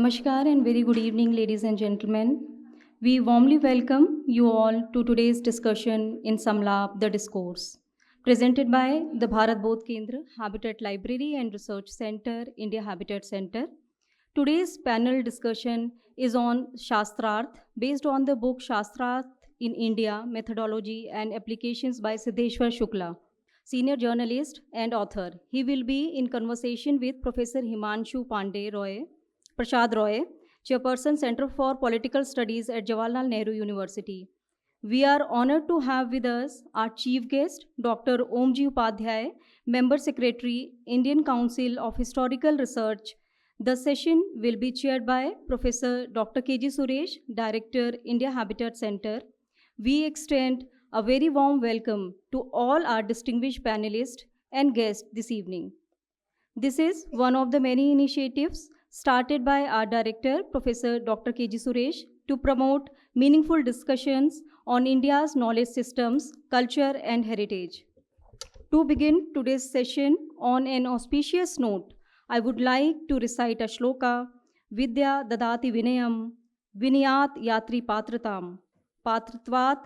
Namaskar and very good evening, ladies and gentlemen. We warmly welcome you all to today's discussion in Samlap, the Discourse, presented by the Bharat Bodh Kendra, Habitat Library and Research Center, India Habitat Center. Today's panel discussion is on Shastrarth, based on the book Shastrarth in India, Methodology and Applications by Siddheshwar Shukla, senior journalist and author. He will be in conversation with Professor Himanshu Pandey Roy, Prasad Roy, Chairperson, Center for Political Studies at Jawaharlal Nehru University. We are honored to have with us our chief guest, Dr. Omji Upadhyay, Member Secretary, Indian Council of Historical Research. The session will be chaired by Professor Dr. K.G. Suresh, Director, India Habitat Center. We extend a very warm welcome to all our distinguished panelists and guests this evening. This is one of the many initiatives started by our director, Professor Dr. K.G. Suresh, to promote meaningful discussions on India's knowledge systems, culture, and heritage. To begin today's session on an auspicious note, I would like to recite a shloka, Vidya Dadati Vinayam, Vinayat Yatri Patratam, Patratvat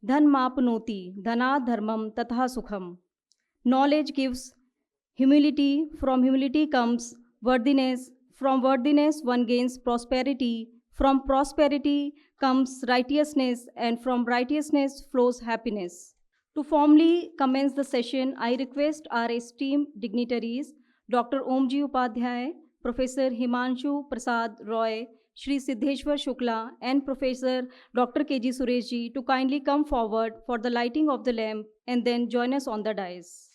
Dhanmapnoti, Dhanat Dharmam Tatha Sukham. Knowledge gives humility, from humility comes worthiness, from worthiness one gains prosperity, from prosperity comes righteousness, and from righteousness flows happiness. To formally commence the session, I request our esteemed dignitaries, Dr. Omji Upadhyay, Professor Himanshu Prasad Roy, Shri Siddheshwar Shukla, and Professor Dr. K.G. Sureshji to kindly come forward for the lighting of the lamp and then join us on the dais.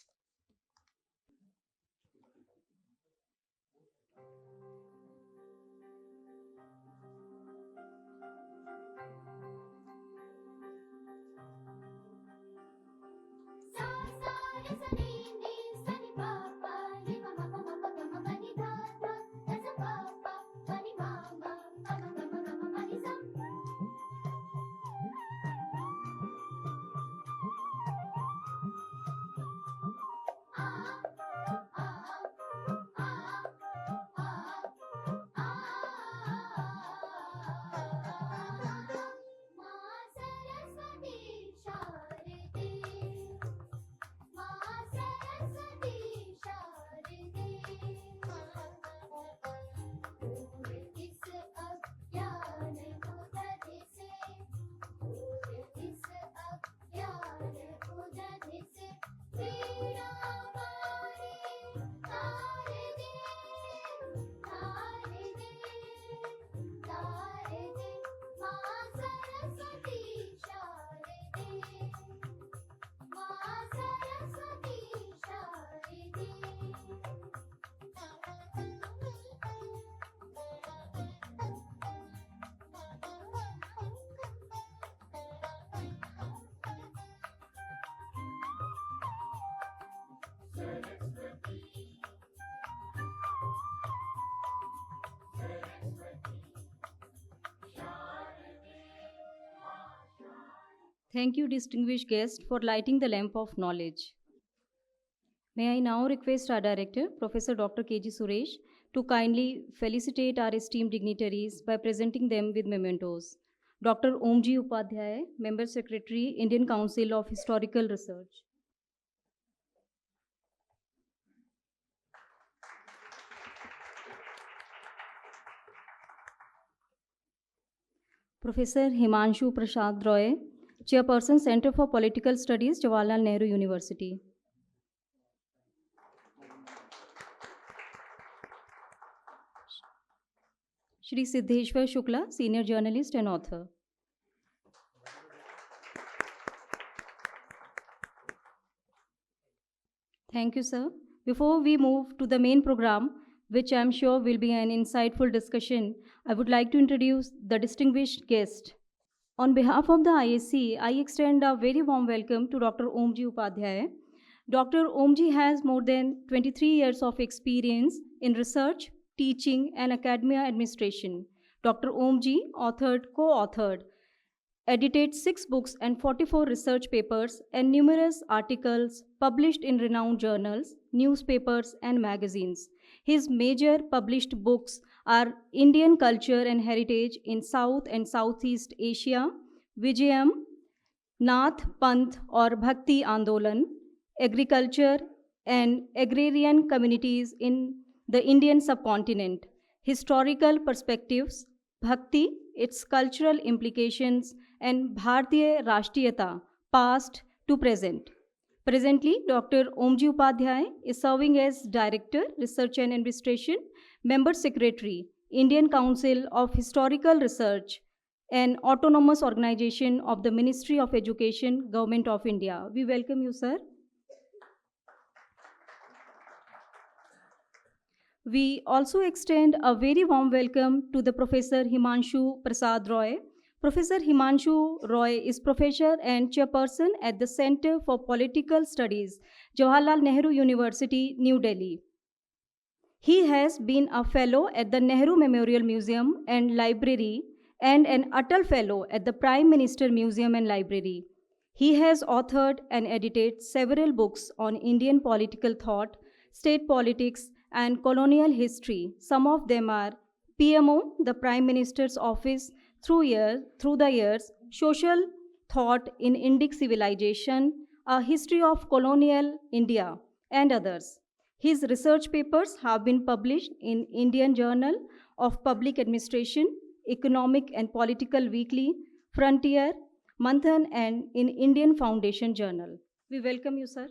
Thank you, distinguished guest, for lighting the lamp of knowledge. May I now request our director, Professor Dr. K.G. Suresh, to kindly felicitate our esteemed dignitaries by presenting them with mementos. Dr. Omji Upadhyay, Member Secretary, Indian Council of Historical Research. Professor Himanshu Prasad Roy, Chairperson, Center for Political Studies, Jawaharlal Nehru University. Shri Siddheshwar Shukla, Senior Journalist and Author. Thank you, sir. Before we move to the main program, which I'm sure will be an insightful discussion, I would like to introduce the distinguished guest. On behalf of the ISC, I extend a very warm welcome to Dr. Omji Upadhyay. Dr. Omji has more than 23 years of experience in research, teaching, and academia administration. Dr. Omji co-authored, edited 6 books and 44 research papers and numerous articles published in renowned journals, newspapers, and magazines. His major published books Our Indian Culture and Heritage in South and Southeast Asia, Vijayam, Nath Panth or Bhakti Andolan, Agriculture and Agrarian Communities in the Indian subcontinent, Historical Perspectives, Bhakti, its cultural implications, and Bhartiya Rashtriyata, past to present. Presently, Dr. Omji Upadhyay is serving as Director, Research and Administration, Member Secretary, Indian Council of Historical Research, an autonomous organization of the Ministry of Education, Government of India. We welcome you, sir. We also extend a very warm welcome to the Professor Himanshu Prasad Roy. Professor Himanshu Roy is professor and chairperson at the Center for Political Studies, Jawaharlal Nehru University, New Delhi. He has been a fellow at the Nehru Memorial Museum and Library and an Atal Fellow at the Prime Minister Museum and Library. He has authored and edited several books on Indian political thought, state politics, and colonial history. Some of them are PMO, the Prime Minister's Office, through the years, Social Thought in Indic Civilization, A History of Colonial India, and others. His research papers have been published in Indian Journal of Public Administration, Economic and Political Weekly, Frontier, Manthan, and in Indian Foundation Journal. We welcome you, sir.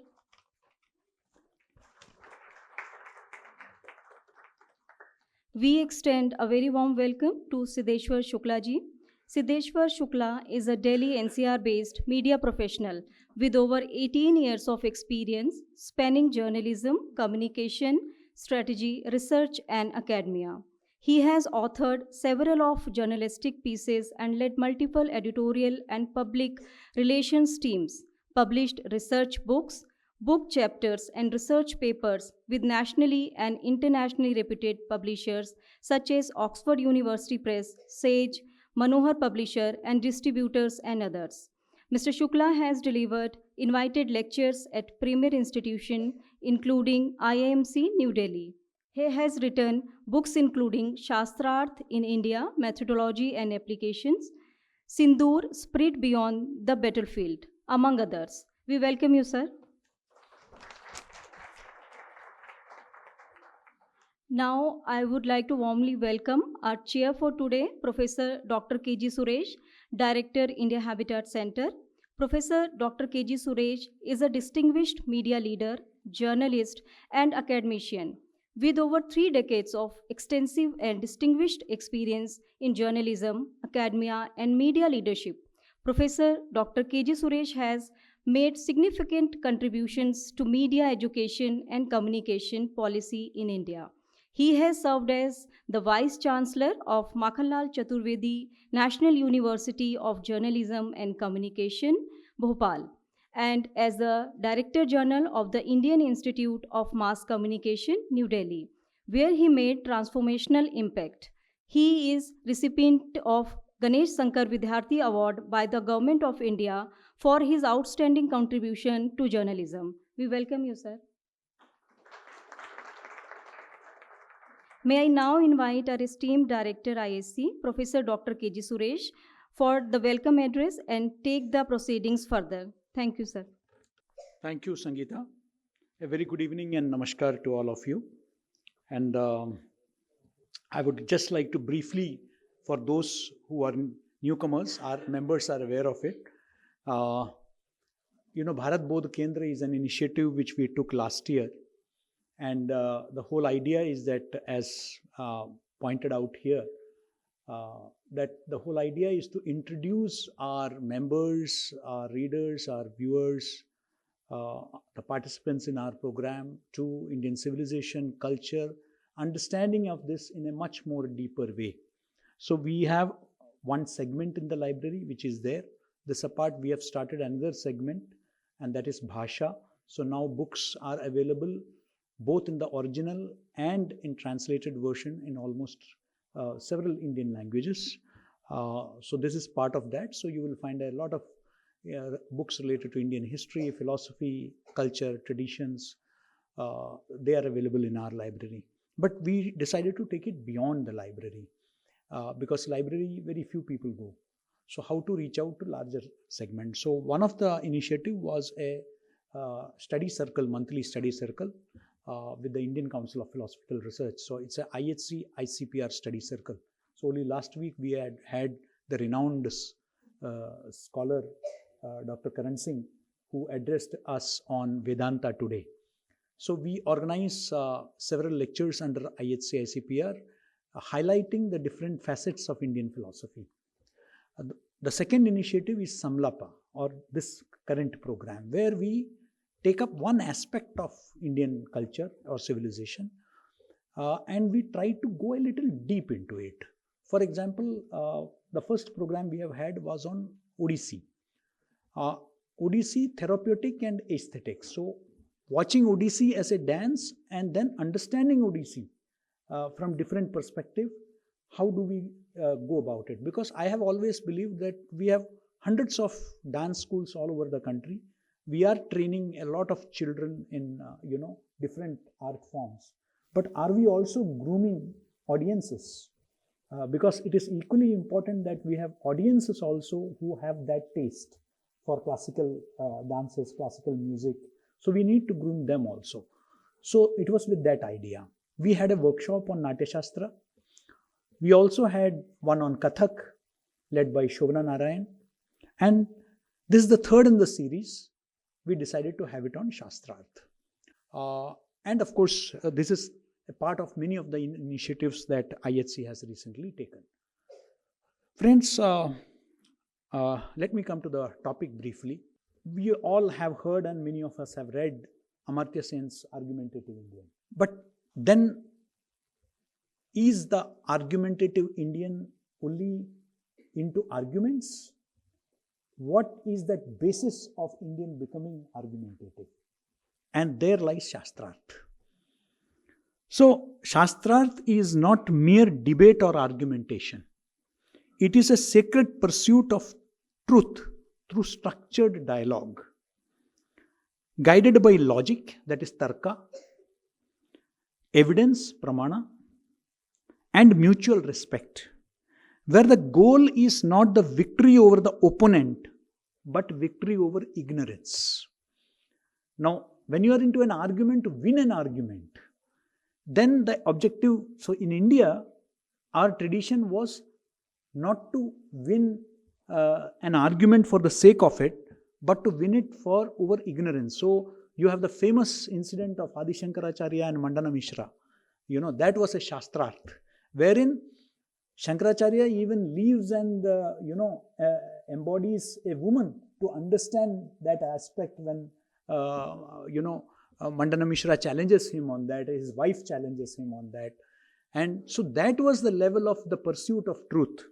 We extend a very warm welcome to Siddheshwar Shukla ji. Siddheshwar Shukla is a Delhi NCR-based media professional with over 18 years of experience spanning journalism, communication, strategy, research, and academia. He has authored several of journalistic pieces and led multiple editorial and public relations teams, published research books, book chapters, and research papers with nationally and internationally reputed publishers such as Oxford University Press, Sage, Manohar Publisher, and distributors, and others. Mr. Shukla has delivered invited lectures at premier institutions including IIMC New Delhi. He has written books including Shastrarth in India, Methodology and Applications, Sindoor, Spirit Beyond the Battlefield, among others. We welcome you, sir. Now, I would like to warmly welcome our chair for today, Professor Dr. K.G. Suresh, Director, India Habitat Center. Professor Dr. K.G. Suresh is a distinguished media leader, journalist, and academician with over 3 decades of extensive and distinguished experience in journalism, academia, and media leadership. Professor Dr. K.G. Suresh has made significant contributions to media education and communication policy in India. He has served as the Vice Chancellor of Makhanlal Chaturvedi National University of Journalism and Communication, Bhopal, and as the Director General of the Indian Institute of Mass Communication, New Delhi, where he made transformational impact. He is recipient of Ganesh Sankar Vidyarthi Award by the Government of India for his outstanding contribution to journalism. We welcome you, sir. May I now invite our esteemed Director ISC, Professor Dr. K.G. Suresh, for the welcome address and take the proceedings further. Thank you, sir. Thank you, Sangeeta. A very good evening and namaskar to all of you. And I would just like to briefly, for those who are newcomers, our members are aware of it. Bharat Bodh Kendra is an initiative which we took last year. And the whole idea is that, as pointed out here, that the whole idea is to introduce our members, our readers, our viewers, the participants in our program to Indian civilization, culture, understanding of this in a much more deeper way. So we have one segment in the library which is there. This apart, we have started another segment, and that is Bhasha. So now books are available both in the original and in translated version in almost several Indian languages. So this is part of that. So you will find a lot of books related to Indian history, philosophy, culture, traditions. They are available in our library. But we decided to take it beyond the library because library very few people go. So how to reach out to larger segments? So one of the initiative was a study circle, monthly study circle with the Indian Council of Philosophical Research. So it's a IHC ICPR study circle. So only last week we had the renowned scholar Dr. Karan Singh, who addressed us on Vedanta today. So we organize several lectures under IHC ICPR, highlighting the different facets of Indian philosophy. The second initiative is Samlapa, or this current program, where we take up one aspect of Indian culture or civilization, and we try to go a little deep into it. For example, the first program we have had was on Odissi. Odissi, therapeutic and aesthetic. So watching Odissi as a dance and then understanding Odissi from different perspective, how do we go about it? Because I have always believed that we have hundreds of dance schools all over the country. We are training a lot of children in different art forms. But are we also grooming audiences? Because it is equally important that we have audiences also who have that taste for classical dances, classical music. So we need to groom them also. So it was with that idea. We had a workshop on Natya Shastra. We also had one on Kathak, led by Shobana Narayan. And this is the third in the series. We decided to have it on Shastrarth. And of course, this is a part of many of the initiatives that IHC has recently taken. Friends, let me come to the topic briefly. We all have heard and many of us have read Amartya Sen's Argumentative Indian. But then, is the argumentative Indian only into arguments? What is that basis of Indian becoming argumentative? And there lies Shastrarth. So, Shastrarth is not mere debate or argumentation. It is a sacred pursuit of truth through structured dialogue, guided by logic, that is tarka, evidence, pramana, and mutual respect, where the goal is not the victory over the opponent, but victory over ignorance. Now, when you are into an argument to win an argument, then the objective, so in India, our tradition was not to win an argument for the sake of it, but to win it for over ignorance. So you have the famous incident of Adi Shankaracharya and Mandana Mishra. That was a Shastrarth, wherein Shankaracharya even leaves and embodies a woman to understand that aspect when Mandana Mishra challenges him on that, his wife challenges him on that. And so that was the level of the pursuit of truth.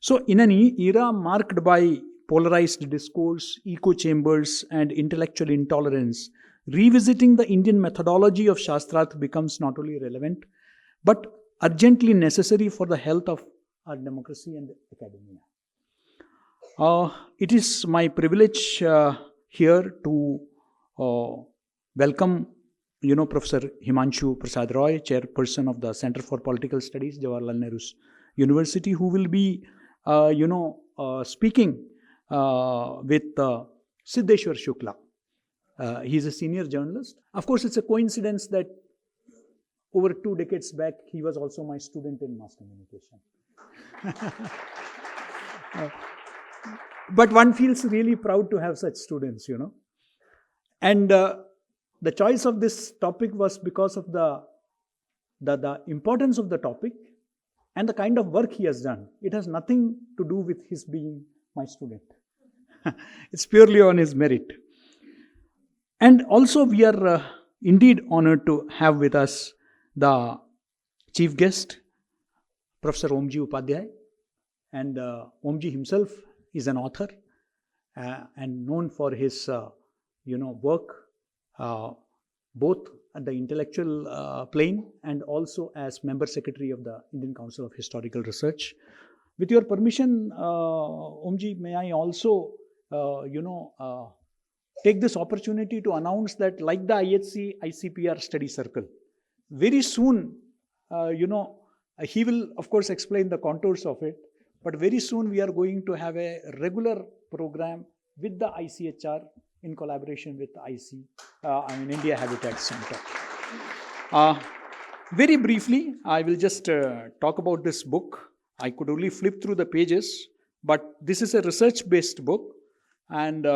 So in an era marked by polarized discourse, echo chambers, and intellectual intolerance, revisiting the Indian methodology of Shastrarth becomes not only relevant, but urgently necessary for the health of our democracy and academia. It is my privilege here to welcome, Professor Himanshu Prasad Roy, Chairperson of the Center for Political Studies, Jawaharlal Nehru University, who will be, speaking with Siddheshwar Shukla. He is a senior journalist. Of course, it's a coincidence that over 2 decades back, he was also my student in mass communication. But one feels really proud to have such students, And the choice of this topic was because of the importance of the topic and the kind of work he has done. It has nothing to do with his being my student. It's purely on his merit. And also we are indeed honored to have with us the chief guest, Professor Omji Upadhyay. And Omji himself is an author and known for his work both at the intellectual plane and also as member secretary of the Indian Council of Historical Research. With your permission, Omji, may I also take this opportunity to announce that, like the IHC ICPR study circle, very soon, he will of course explain the contours of it, but very soon we are going to have a regular program with the ICHR in collaboration with India Habitat Center. Very briefly, I will just talk about this book. I could only flip through the pages, but this is a research-based book, and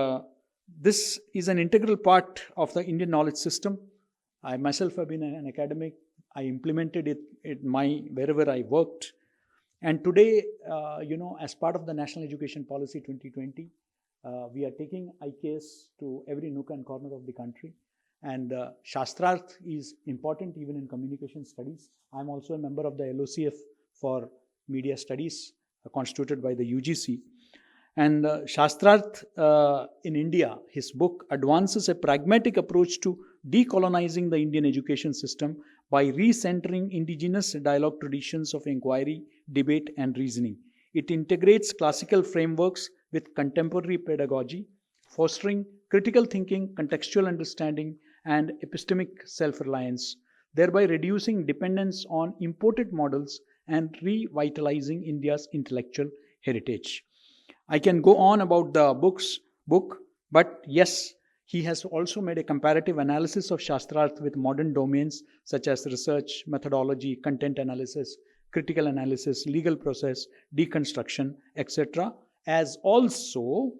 this is an integral part of the Indian knowledge system. I myself have been an academic. I implemented it wherever I worked. And today, as part of the National Education Policy 2020, we are taking IKS to every nook and corner of the country. And Shastrarth is important even in communication studies. I'm also a member of the LOCF for Media Studies, constituted by the UGC. And Shastrarth in India, his book advances a pragmatic approach to decolonizing the Indian education system by recentering indigenous dialogue traditions of inquiry, debate, and reasoning. It integrates classical frameworks with contemporary pedagogy, fostering critical thinking, contextual understanding, and epistemic self-reliance, thereby reducing dependence on imported models and revitalizing India's intellectual heritage. I can go on about the book, but yes, he has also made a comparative analysis of Shastrarth with modern domains such as research, methodology, content analysis, critical analysis, legal process, deconstruction, etc. As also,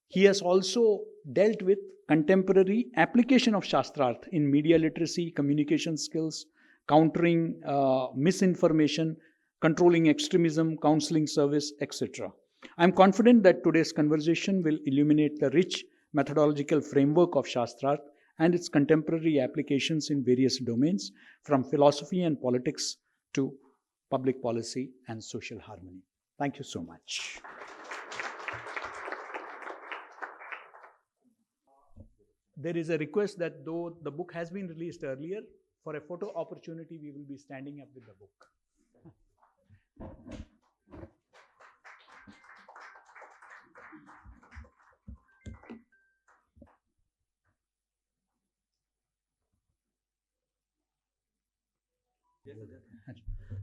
he has also dealt with contemporary application of Shastrarth in media literacy, communication skills, countering misinformation, controlling extremism, counseling service, etc. I'm confident that today's conversation will illuminate the rich methodological framework of Shastrarth and its contemporary applications in various domains, from philosophy and politics to public policy and social harmony. Thank you so much. There is a request that though the book has been released earlier, for a photo opportunity, we will be standing up with the book.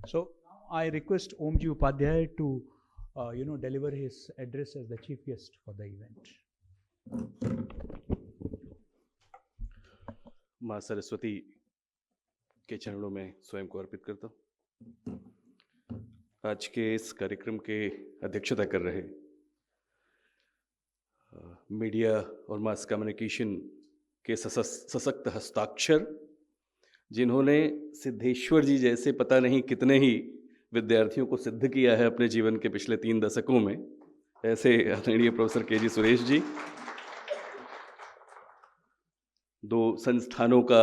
So I request Omji Upadhyay to deliver his address as the chief guest for the event. माँ सरस्वती के चरणों में स्वयं को अर्पित करता हूँ। आज के इस कार्यक्रम के अध्यक्षता कर रहे मीडिया और मास कम्युनिकेशन के सशक्त हस्ताक्षर, जिन्होंने सिद्धेश्वर जी जैसे पता नहीं कितने ही विद्यार्थियों को सिद्ध किया है अपने जीवन के पिछले 3 दशकों में, ऐसे आदरणीय प्रोफेसर के.जी. सुरेश जी, 2 संस्थानों का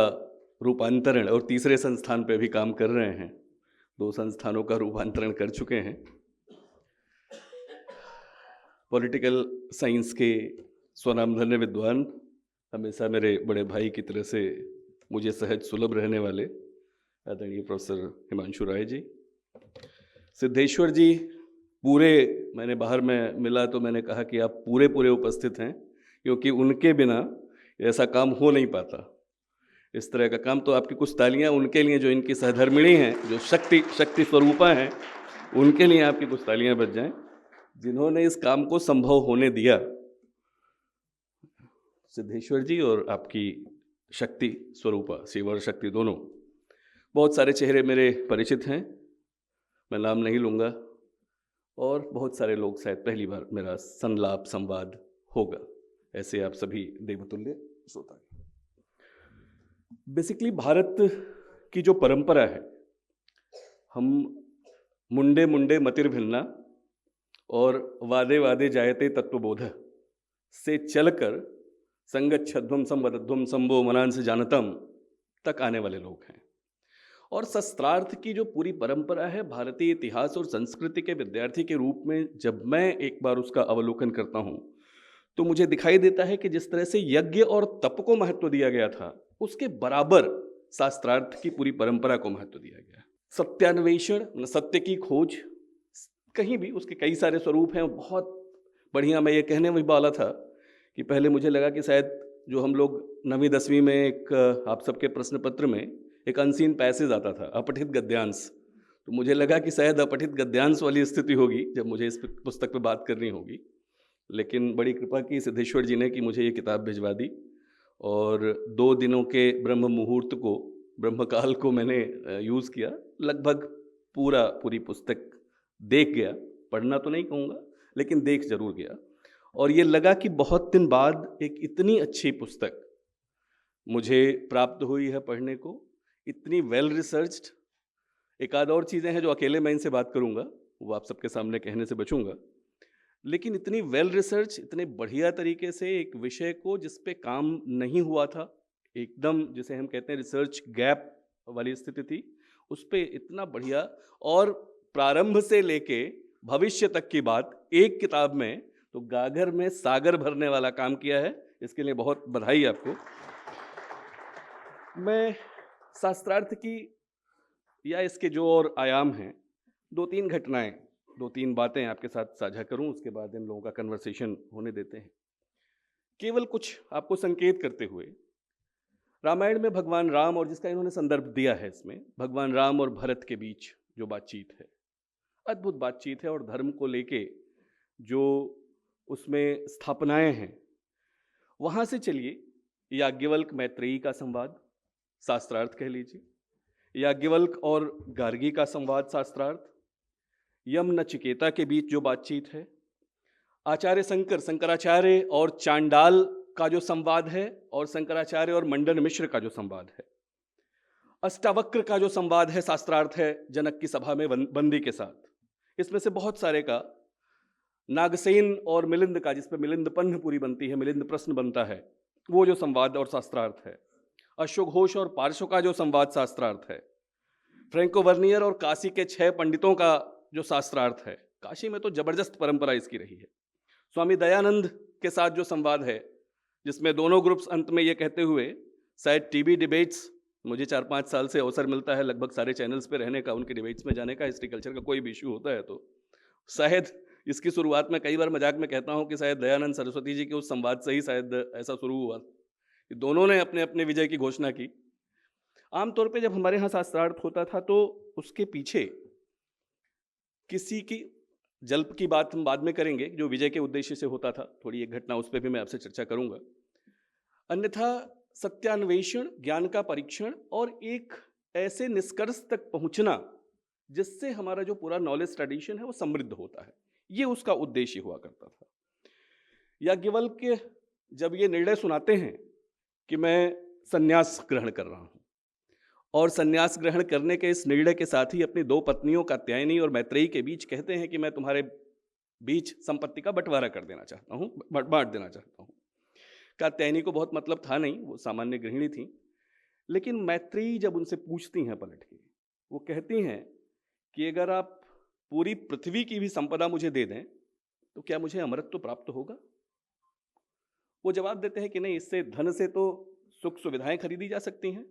रूपांतरण और तीसरे संस्थान पे भी काम कर रहे हैं, 2 संस्थानों का रूपांतरण कर चुके हैं। पॉलिटिकल साइंस के स्वनामधन्य विद्वान, हमेशा मेरे बड़े भाई की तरह से मुझे सहज सुलभ रहने वाले आदरणीय प्रोफेसर हिमांशु राय जी, सिद्धेश्वर जी पूरे, मैंने बाहर में मिला तो मैंने कहा कि आप पूरे उपस्थित हैं, क्योंकि उनके बिना ऐसा काम हो नहीं पाता। इस तरह का काम, तो आपकी कुछ तालियां उनके लिए जो इनकी सहधर्मिणी हैं, जो शक्ति स्वरूपा हैं, उनके लिए आपकी कुछ तालियां बज जाएं, जिन्होंने इस काम को संभव होने दिया। सिद्धेश्वर जी और आपकी शक्ति स्वरूपा, शिव और शक्ति दोनों। बहुत सारे चेहरे मेरे परिचित हैं, मैं नाम नहीं लूँगा, और बहुत सारे लोग शायद पहली बार मेरा संलाप संवाद होगा, ऐसे आप सभी देवतुल्य श्रोता। बेसिकली भारत की जो परंपरा है, हम मुंडे मुंडे मतिर्भिन्ना और वादे वादे जायते तत्वबोध से चलकर संगच्छध्वम संवदध्वम संभो मनांस जानतम तक आने वाले लोग हैं। और शस्त्रार्थ की जो पूरी परंपरा है, भारतीय इतिहास और संस्कृति के विद्यार्थी के रूप में जब मैं एक बार उसका अवलोकन करता हूँ, तो मुझे दिखाई देता है कि जिस तरह से यज्ञ और तप को महत्व दिया गया था, उसके बराबर शास्त्रार्थ की पूरी परंपरा को महत्व दिया गया। सत्यान्वेषण, सत्य की खोज, कहीं भी उसके कई सारे स्वरूप हैं। बहुत बढ़िया, मैं ये कहने भी वाला था कि पहले मुझे लगा कि शायद जो हम लोग 9वीं 10वीं में एक आप सबके प्रश्न पत्र में एक अनसीन पैसेज आता था, अपठित गद्यांश। तो मुझे लगा कि शायद अपठित गद्यांश वाली स्थिति होगी जब मुझे इस पुस्तक पे बात करनी होगी, लेकिन बड़ी कृपा की सिद्धेश्वर जी ने कि मुझे ये किताब भिजवा दी, और 2 दिनों के ब्रह्म मुहूर्त को, ब्रह्मकाल को मैंने यूज़ किया। लगभग पूरी पुस्तक देख गया, पढ़ना तो नहीं कहूँगा, लेकिन देख जरूर गया। और ये लगा कि बहुत दिन बाद एक इतनी अच्छी पुस्तक मुझे प्राप्त हुई है पढ़ने को, इतनी वेल रिसर्च्ड। एक आध और चीज़ें हैं जो अकेले मैं इनसे बात करूँगा, वो आप सबके सामने कहने से बचूंगा, लेकिन इतनी वेल रिसर्च, इतने बढ़िया तरीके से एक विषय को जिस पे काम नहीं हुआ था, एकदम जिसे हम कहते हैं रिसर्च गैप वाली स्थिति थी, उस पे इतना बढ़िया, और प्रारंभ से लेके भविष्य तक की बात एक किताब में, तो गागर में सागर भरने वाला काम किया है। इसके लिए बहुत बधाई आपको। मैं शास्त्रार्थ की या इसके जो और आयाम हैं, 2-3 घटनाएं, 2-3 बातें आपके साथ साझा करूं, उसके बाद इन लोगों का कन्वर्सेशन होने देते हैं। केवल कुछ आपको संकेत करते हुए, रामायण में भगवान राम, और जिसका इन्होंने संदर्भ दिया है इसमें, भगवान राम और भरत के बीच जो बातचीत है, अद्भुत बातचीत है, और धर्म को लेके जो उसमें स्थापनाएं हैं, वहां से चलिए याज्ञवल्क मैत्रेयी का संवाद, शास्त्रार्थ कह लीजिए, याज्ञवल्क और गार्गी का संवाद शास्त्रार्थ, यम नचिकेता के बीच जो बातचीत है, आचार्य शंकराचार्य और चांडाल का जो संवाद है, और शंकराचार्य और मंडन मिश्र का जो संवाद है, अष्टावक्र का जो संवाद है शास्त्रार्थ है जनक की सभा में बंदी के साथ, इसमें से बहुत सारे का, नागसेन और मिलिंद का, जिसपे मिलिंद पन्ह पूरी बनती है, मिलिंद प्रश्न बनता है, वो जो संवाद और शास्त्रार्थ है, अश्व घोष और पार्श्व का जो संवाद शास्त्रार्थ है, फ्रैंको वर्नियर और काशी के 6 पंडितों का जो शास्त्रार्थ है, काशी में तो जबरदस्त परंपरा इसकी रही है, स्वामी दयानंद के साथ जो संवाद है, जिसमें दोनों ग्रुप्स अंत में ये कहते हुए, शायद टीवी डिबेट्स, मुझे 4-5 साल से अवसर मिलता है लगभग सारे चैनल्स पे रहने का, उनके डिबेट्स में जाने का, हिस्ट्री कल्चर का कोई भी इशू होता है तो शायद इसकी शुरुआत में कई बार मजाक में कहता हूँ कि शायद दयानंद सरस्वती जी के उस संवाद से ही शायद ऐसा शुरू हुआ, दोनों ने अपने अपने विजय की घोषणा की। आमतौर पे जब हमारे यहाँ शास्त्रार्थ होता था तो उसके पीछे किसी की, जल्प की बात हम बाद में करेंगे जो विजय के उद्देश्य से होता था, थोड़ी एक घटना उस पर भी मैं आपसे चर्चा करूंगा, अन्यथा सत्यान्वेषण, ज्ञान का परीक्षण, और एक ऐसे निष्कर्ष तक पहुंचना जिससे हमारा जो पूरा नॉलेज ट्रेडिशन है वो समृद्ध होता है, ये उसका उद्देश्य हुआ करता था। याज्ञवल्क्य जब ये निर्णय सुनाते हैं कि मैं संन्यास ग्रहण कर रहा हूं, और संन्यास ग्रहण करने के इस निर्णय के साथ ही अपनी 2 पत्नियों कात्यायनी और मैत्रेयी के बीच कहते हैं कि मैं तुम्हारे बीच संपत्ति का बंटवारा कर देना चाहता हूं, बांट देना चाहता हूं। कात्यायनी को बहुत मतलब था नहीं, वो सामान्य गृहिणी थी, लेकिन मैत्रेयी जब उनसे पूछती हैं पलट के, वो कहती हैं कि अगर आप पूरी पृथ्वी की भी संपदा मुझे दे दें तो क्या मुझे अमरत्व प्राप्त होगा? वो जवाब देते हैं कि नहीं, इससे धन से तो सुख सुविधाएं खरीदी जा सकती हैं,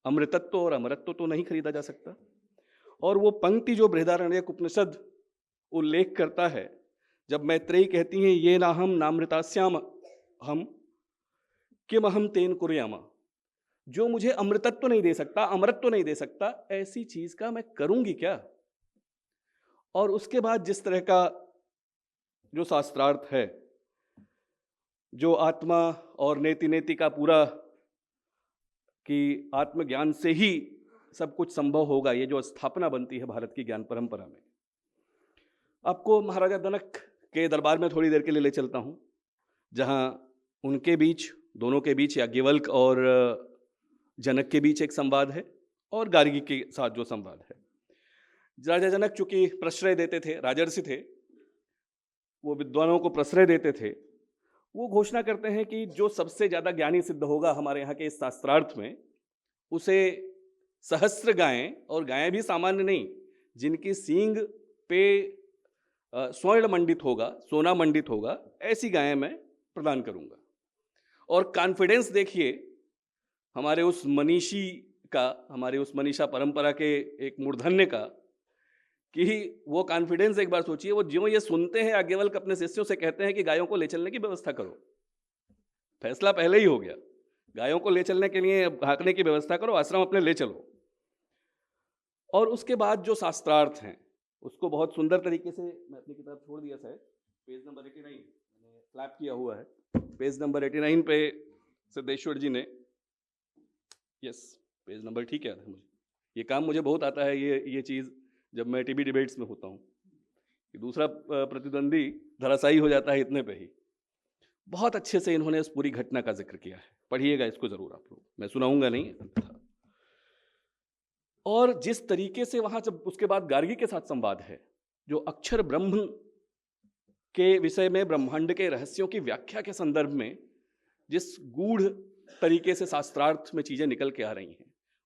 अमृतत्व और अमरत्व तो नहीं खरीदा जा सकता। और वो पंक्ति जो बृहदारण्यक उपनिषद उल्लेख करता है, जब मैत्रेयी कहती हैं ये ना हम नामृतास्याम हम किम अहम तेन कुर्यामा, जो मुझे अमृतत्व नहीं दे सकता, अमरत्व नहीं दे सकता, ऐसी चीज का मैं करूंगी क्या? और उसके बाद जिस तरह का जो शास्त्रार्थ है, जो आत्मा और नेति नेति का पूरा, कि आत्मज्ञान से ही सब कुछ संभव होगा, ये जो स्थापना बनती है भारत की ज्ञान परंपरा में। आपको महाराजा जनक के दरबार में थोड़ी देर के लिए ले चलता हूं, जहां उनके बीच, दोनों के बीच, याज्ञवल्क और जनक के बीच एक संवाद है, और गार्गी के साथ जो संवाद है। राजा जनक चूंकि प्रश्रय देते थे, राजर्षि थे, वो विद्वानों को प्रश्रय देते थे, वो घोषणा करते हैं कि जो सबसे ज्यादा ज्ञानी सिद्ध होगा हमारे यहाँ के इस शास्त्रार्थ में, उसे सहस्त्र गायें, और गायें भी सामान्य नहीं, जिनकी सींग पे स्वर्ण मंडित होगा, सोना मंडित होगा, ऐसी गायें मैं प्रदान करूंगा। और कॉन्फिडेंस देखिए हमारे उस मनीषी का, हमारे उस मनीषा परंपरा के एक मूर्धन्य का, कि वो कॉन्फिडेंस एक बार सोचिए, वो जो ये सुनते हैं याज्ञवल्क अपने शिष्यों से कहते हैं कि गायों को ले चलने की व्यवस्था करो, फैसला पहले ही हो गया, गायों को ले चलने के लिए हाँकने की व्यवस्था करो, आश्रम अपने ले चलो। और उसके बाद जो शास्त्रार्थ हैं उसको बहुत सुंदर तरीके से, मैं अपनी किताब छोड़ दिया शायद, पेज नंबर 89 मैंने फ्लैप किया हुआ है, पेज नंबर 89 पे सिद्धेश्वर जी ने, यस पेज नंबर ठीक याद है मुझे, ये काम मुझे बहुत आता है, ये चीज़ जब मैं टीवी डिबेट्स में होता हूँ कि दूसरा प्रतिद्वंदी धराशायी हो जाता है इतने पे ही। बहुत अच्छे से इन्होंने उस पूरी घटना का जिक्र किया है, पढ़िएगा इसको जरूर आप लोग, मैं सुनाऊंगा नहीं। और जिस तरीके से वहां जब उसके बाद गार्गी के साथ संवाद है, जो अक्षर ब्रह्म के विषय में, ब्रह्मांड के रहस्यों की व्याख्या के संदर्भ में जिस गूढ़ तरीके से शास्त्रार्थ में चीजें निकल के आ रही हैं,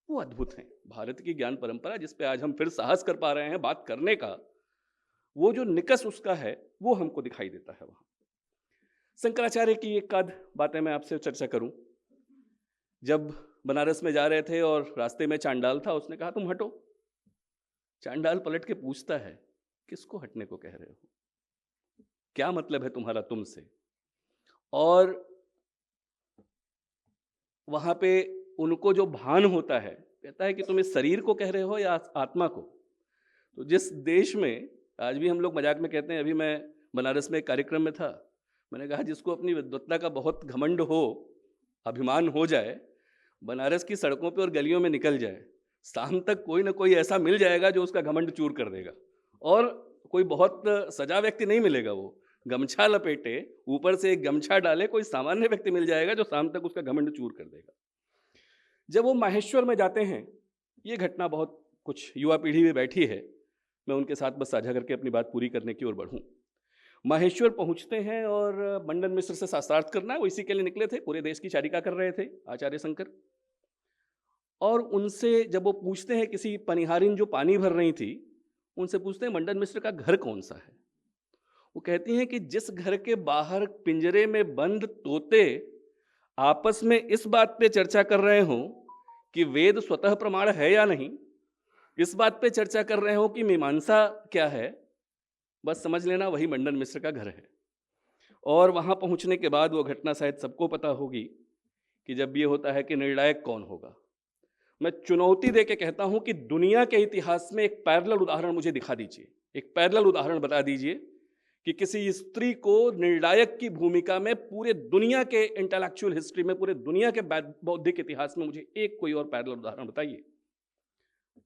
वो अद्भुत हैं। भारत की ज्ञान परंपरा जिस पे आज हम फिर साहस कर पा रहे हैं बात करने का, वो जो निकस उसका है वो हमको दिखाई देता है वहां। शंकराचार्य की एक आध बातें मैं आपसे चर्चा करूं। जब बनारस में जा रहे थे और रास्ते में चांडाल था, उसने कहा तुम हटो। चांडाल पलट के पूछता है किसको हटने को कह रहे हो, क्या मतलब है तुम्हारा तुमसे। और वहां पे उनको जो भान होता है, कहता है कि तुम इस शरीर को कह रहे हो या आत्मा को। तो जिस देश में आज भी हम लोग मजाक में कहते हैं, अभी मैं बनारस में एक कार्यक्रम में था, मैंने कहा जिसको अपनी विद्वत्ता का बहुत घमंड हो, अभिमान हो जाए, बनारस की सड़कों पे और गलियों में निकल जाए, शाम तक कोई ना कोई ऐसा मिल जाएगा जो उसका घमंड चूर कर देगा। और कोई बहुत सजा व्यक्ति नहीं मिलेगा, वो गमछा लपेटे, ऊपर से एक गमछा डाले, कोई सामान्य व्यक्ति मिल जाएगा जो शाम तक उसका घमंड चूर कर देगा। जब वो माहेश्वर में जाते हैं, ये घटना बहुत कुछ युवा पीढ़ी में बैठी है, मैं उनके साथ बस साझा करके अपनी बात पूरी करने की ओर बढ़ूं। माहेश्वर पहुंचते हैं और मंडन मिश्र से शास्त्रार्थ करना है, वो इसी के लिए निकले थे, पूरे देश की चारिका कर रहे थे आचार्य शंकर। और उनसे जब वो पूछते हैं, किसी पनिहारिन जो पानी भर रही थी, उनसे पूछते हैं मंडन मिश्र का घर कौन सा है। वो कहती हैं कि जिस घर के बाहर पिंजरे में बंद तोते आपस में इस बात पे चर्चा कर रहे हो कि वेद स्वतः प्रमाण है या नहीं, इस बात पे चर्चा कर रहे हो कि मीमांसा क्या है, बस समझ लेना वही मंडन मिश्र का घर है। और वहां पहुंचने के बाद वो घटना शायद सबको पता होगी कि जब ये होता है कि निर्णायक कौन होगा। मैं चुनौती दे के कहता हूं कि दुनिया के इतिहास में एक पैरेलल उदाहरण मुझे दिखा दीजिए, एक पैरेलल उदाहरण बता दीजिए कि किसी स्त्री को निर्णायक की भूमिका में पूरे दुनिया के इंटेलेक्चुअल हिस्ट्री में, पूरे दुनिया के बौद्धिक इतिहास में मुझे एक कोई और पैरेलल उदाहरण बताइए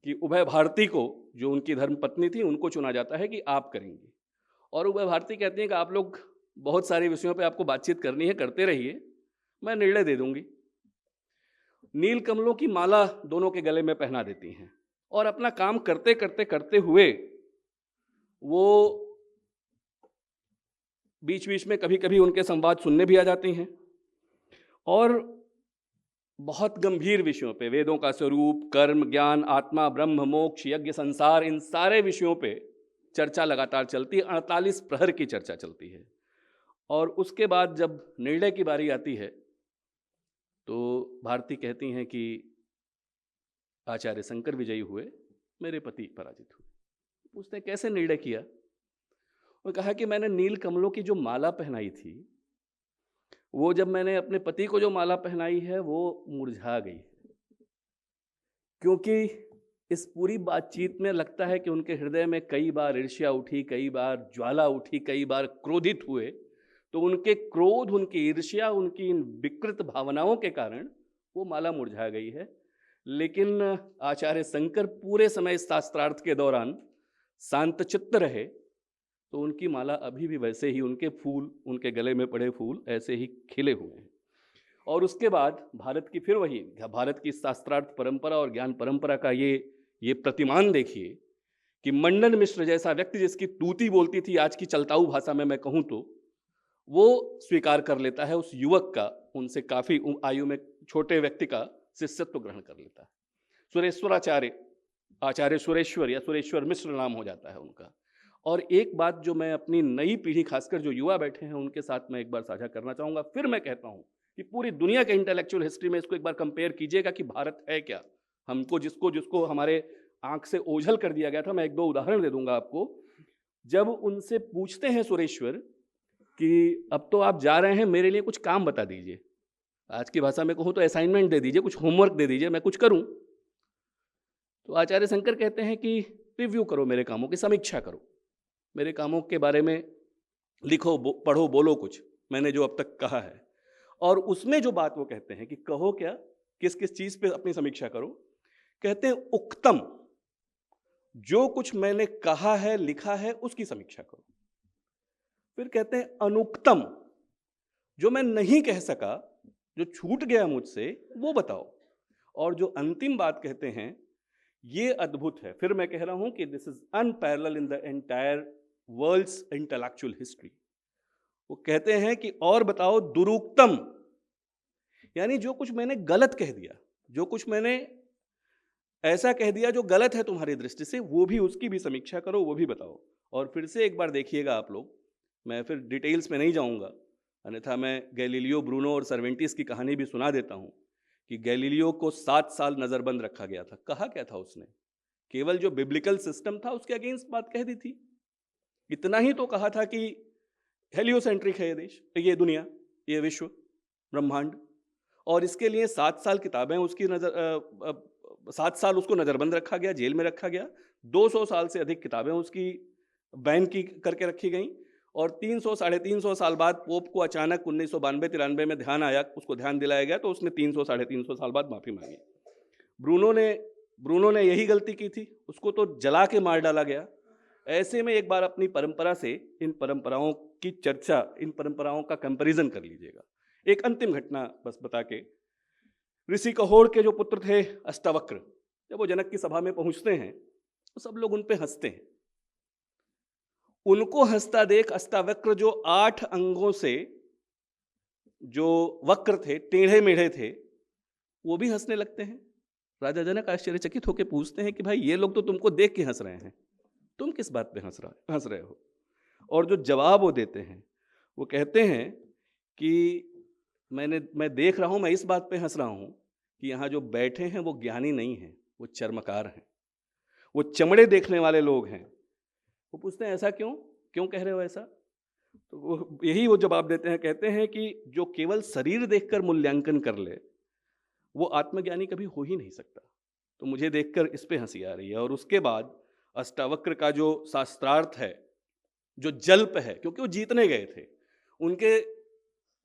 कि उभय भारती को, जो उनकी धर्म पत्नी थी, उनको चुना जाता है कि आप करेंगे, और उभय भारती कहती हैं कि आप लोग बहुत सारे विषयों पे आपको बातचीत करनी है, करते रहिए, मैं निर्णय दे दूंगी। नील कमलों की माला दोनों के गले में पहना देती हैं और अपना काम करते करते करते हुए वो बीच बीच में कभी कभी उनके संवाद सुनने भी आ जाती हैं और बहुत गंभीर विषयों पे, वेदों का स्वरूप, कर्म, ज्ञान, आत्मा, ब्रह्म, मोक्ष, यज्ञ, संसार, इन सारे विषयों पे चर्चा लगातार चलती है। 48 प्रहर की चर्चा चलती है। और उसके बाद जब निर्णय की बारी आती है तो भारती कहती हैं कि आचार्य शंकर विजयी हुए, मेरे पति पराजित हुए। पूछते हैं कैसे निर्णय किया। और कहा कि मैंने नील कमलों की जो माला पहनाई थी, वो जब मैंने अपने पति को जो माला पहनाई है वो मुरझा गई, क्योंकि इस पूरी बातचीत में लगता है कि उनके हृदय में कई बार ईर्ष्या उठी, कई बार ज्वाला उठी, कई बार क्रोधित हुए। तो उनके क्रोध, उनकी ईर्ष्या, उनकी इन विकृत भावनाओं के कारण वो माला मुरझा गई है। लेकिन आचार्य शंकर पूरे समय इस शास्त्रार्थ के दौरान शांतचित्त रहे, तो उनकी माला अभी भी वैसे ही, उनके फूल, उनके गले में पड़े फूल ऐसे ही खिले हुए हैं। और उसके बाद भारत की, फिर वही भारत की शास्त्रार्थ परंपरा और ज्ञान परंपरा का ये प्रतिमान देखिए कि मंडन मिश्र जैसा व्यक्ति, जिसकी तूती बोलती थी आज की चलताऊ भाषा में मैं कहूँ तो, वो स्वीकार कर लेता है उस युवक का, उनसे काफी आयु में छोटे व्यक्ति का शिष्यत्व ग्रहण कर लेता है। सुरेश्वराचार्य, आचार्य सुरेश्वर या सुरेश्वर मिश्र नाम हो जाता है उनका। और एक बात जो मैं अपनी नई पीढ़ी, खासकर जो युवा बैठे हैं उनके साथ मैं एक बार साझा करना चाहूँगा, फिर मैं कहता हूँ कि पूरी दुनिया के इंटेलेक्चुअल हिस्ट्री में इसको एक बार कंपेयर कीजिएगा कि भारत है क्या। हमको जिसको हमारे आंख से ओझल कर दिया गया था, मैं एक दो उदाहरण दे दूंगा आपको। जब उनसे पूछते हैं सुरेश्वर कि अब तो आप जा रहे हैं, मेरे लिए कुछ काम बता दीजिए, आज की भाषा में कहूँ तो असाइनमेंट दे दीजिए, कुछ होमवर्क दे दीजिए, मैं कुछ करूँ। तो आचार्य शंकर कहते हैं कि रिव्यू करो मेरे कामों की, समीक्षा करो, मेरे कामों के बारे में लिखो, पढ़ो, बोलो कुछ, मैंने जो अब तक कहा है। और उसमें जो बात वो कहते हैं कि कहो क्या, किस किस चीज पे अपनी समीक्षा करो, कहते हैं उक्तम, जो कुछ मैंने कहा है, लिखा है, उसकी समीक्षा करो। फिर कहते हैं अनुक्तम, जो मैं नहीं कह सका, जो छूट गया मुझसे, वो बताओ। और जो अंतिम बात कहते हैं, ये अद्भुत है, फिर मैं कह रहा हूं कि this is unparalleled in the entire world's intellectual history. वो कहते हैं कि और बताओ दुरुक्तम, यानी जो कुछ मैंने गलत कह दिया, जो कुछ मैंने ऐसा कह दिया जो गलत है तुम्हारी दृष्टि से, वो भी, उसकी भी समीक्षा करो, वो भी बताओ। और फिर से एक बार देखिएगा आप लोग, मैं फिर डिटेल्स में नहीं जाऊंगा, अन्यथा मैं गैलीलियो, ब्रूनो और सर्वेंटिस की कहानी भी सुना देता हूं कि गैलीलियो को 7 साल नजरबंद रखा गया था। कहा क्या था उसने? केवल जो बिब्लिकल सिस्टम था उसके अगेंस्ट बात कह दी थी। इतना ही तो कहा था कि हेलियोसेंट्रिक है ये देश, ये दुनिया, ये विश्व ब्रह्मांड, और इसके लिए 7 साल किताबें उसकी 7 साल उसको नज़रबंद रखा गया, जेल में रखा गया। 200 साल से अधिक किताबें उसकी बैन की करके रखी गई। और 300 साढ़े 300 साल बाद पोप को अचानक 1992-93 में ध्यान आया, उसको ध्यान दिलाया गया, तो उसने 300 साढ़े 300 साल बाद माफी मांगी। ब्रूनो ने यही गलती की थी, उसको तो जला के मार डाला गया। ऐसे में एक बार अपनी परंपरा से इन परंपराओं की चर्चा, इन परंपराओं का कंपैरिजन कर लीजिएगा। एक अंतिम घटना बस बता के, ऋषि कहोड़ के जो पुत्र थे अष्टावक्र, जब वो जनक की सभा में पहुंचते हैं तो सब लोग उन पे हंसते हैं। उनको हंसता देख अष्टावक्र, जो 8 अंगों से जो वक्र थे, टेढ़े मेढ़े थे, वो भी हंसने लगते हैं। राजा जनक आश्चर्यचकित होकर पूछते हैं कि भाई ये लोग तो तुमको देख के हंस रहे हैं, तुम किस बात पे हंस रहे हो? और जो जवाब वो देते हैं, वो कहते हैं कि मैं देख रहा हूं, मैं इस बात पे हंस रहा हूं कि यहाँ जो बैठे हैं वो ज्ञानी नहीं हैं, वो चर्मकार हैं, वो चमड़े देखने वाले लोग हैं। वो पूछते हैं ऐसा क्यों, क्यों कह रहे हो ऐसा? तो वो जवाब देते हैं, कहते हैं कि जो केवल शरीर देखकर मूल्यांकन कर ले, वो आत्मज्ञानी कभी हो ही नहीं सकता। तो मुझे देखकर इस पे हंसी आ रही है। और उसके बाद अष्टावक्र का जो शास्त्रार्थ है, जो जल्प है, क्योंकि वो जीतने गए थे, उनके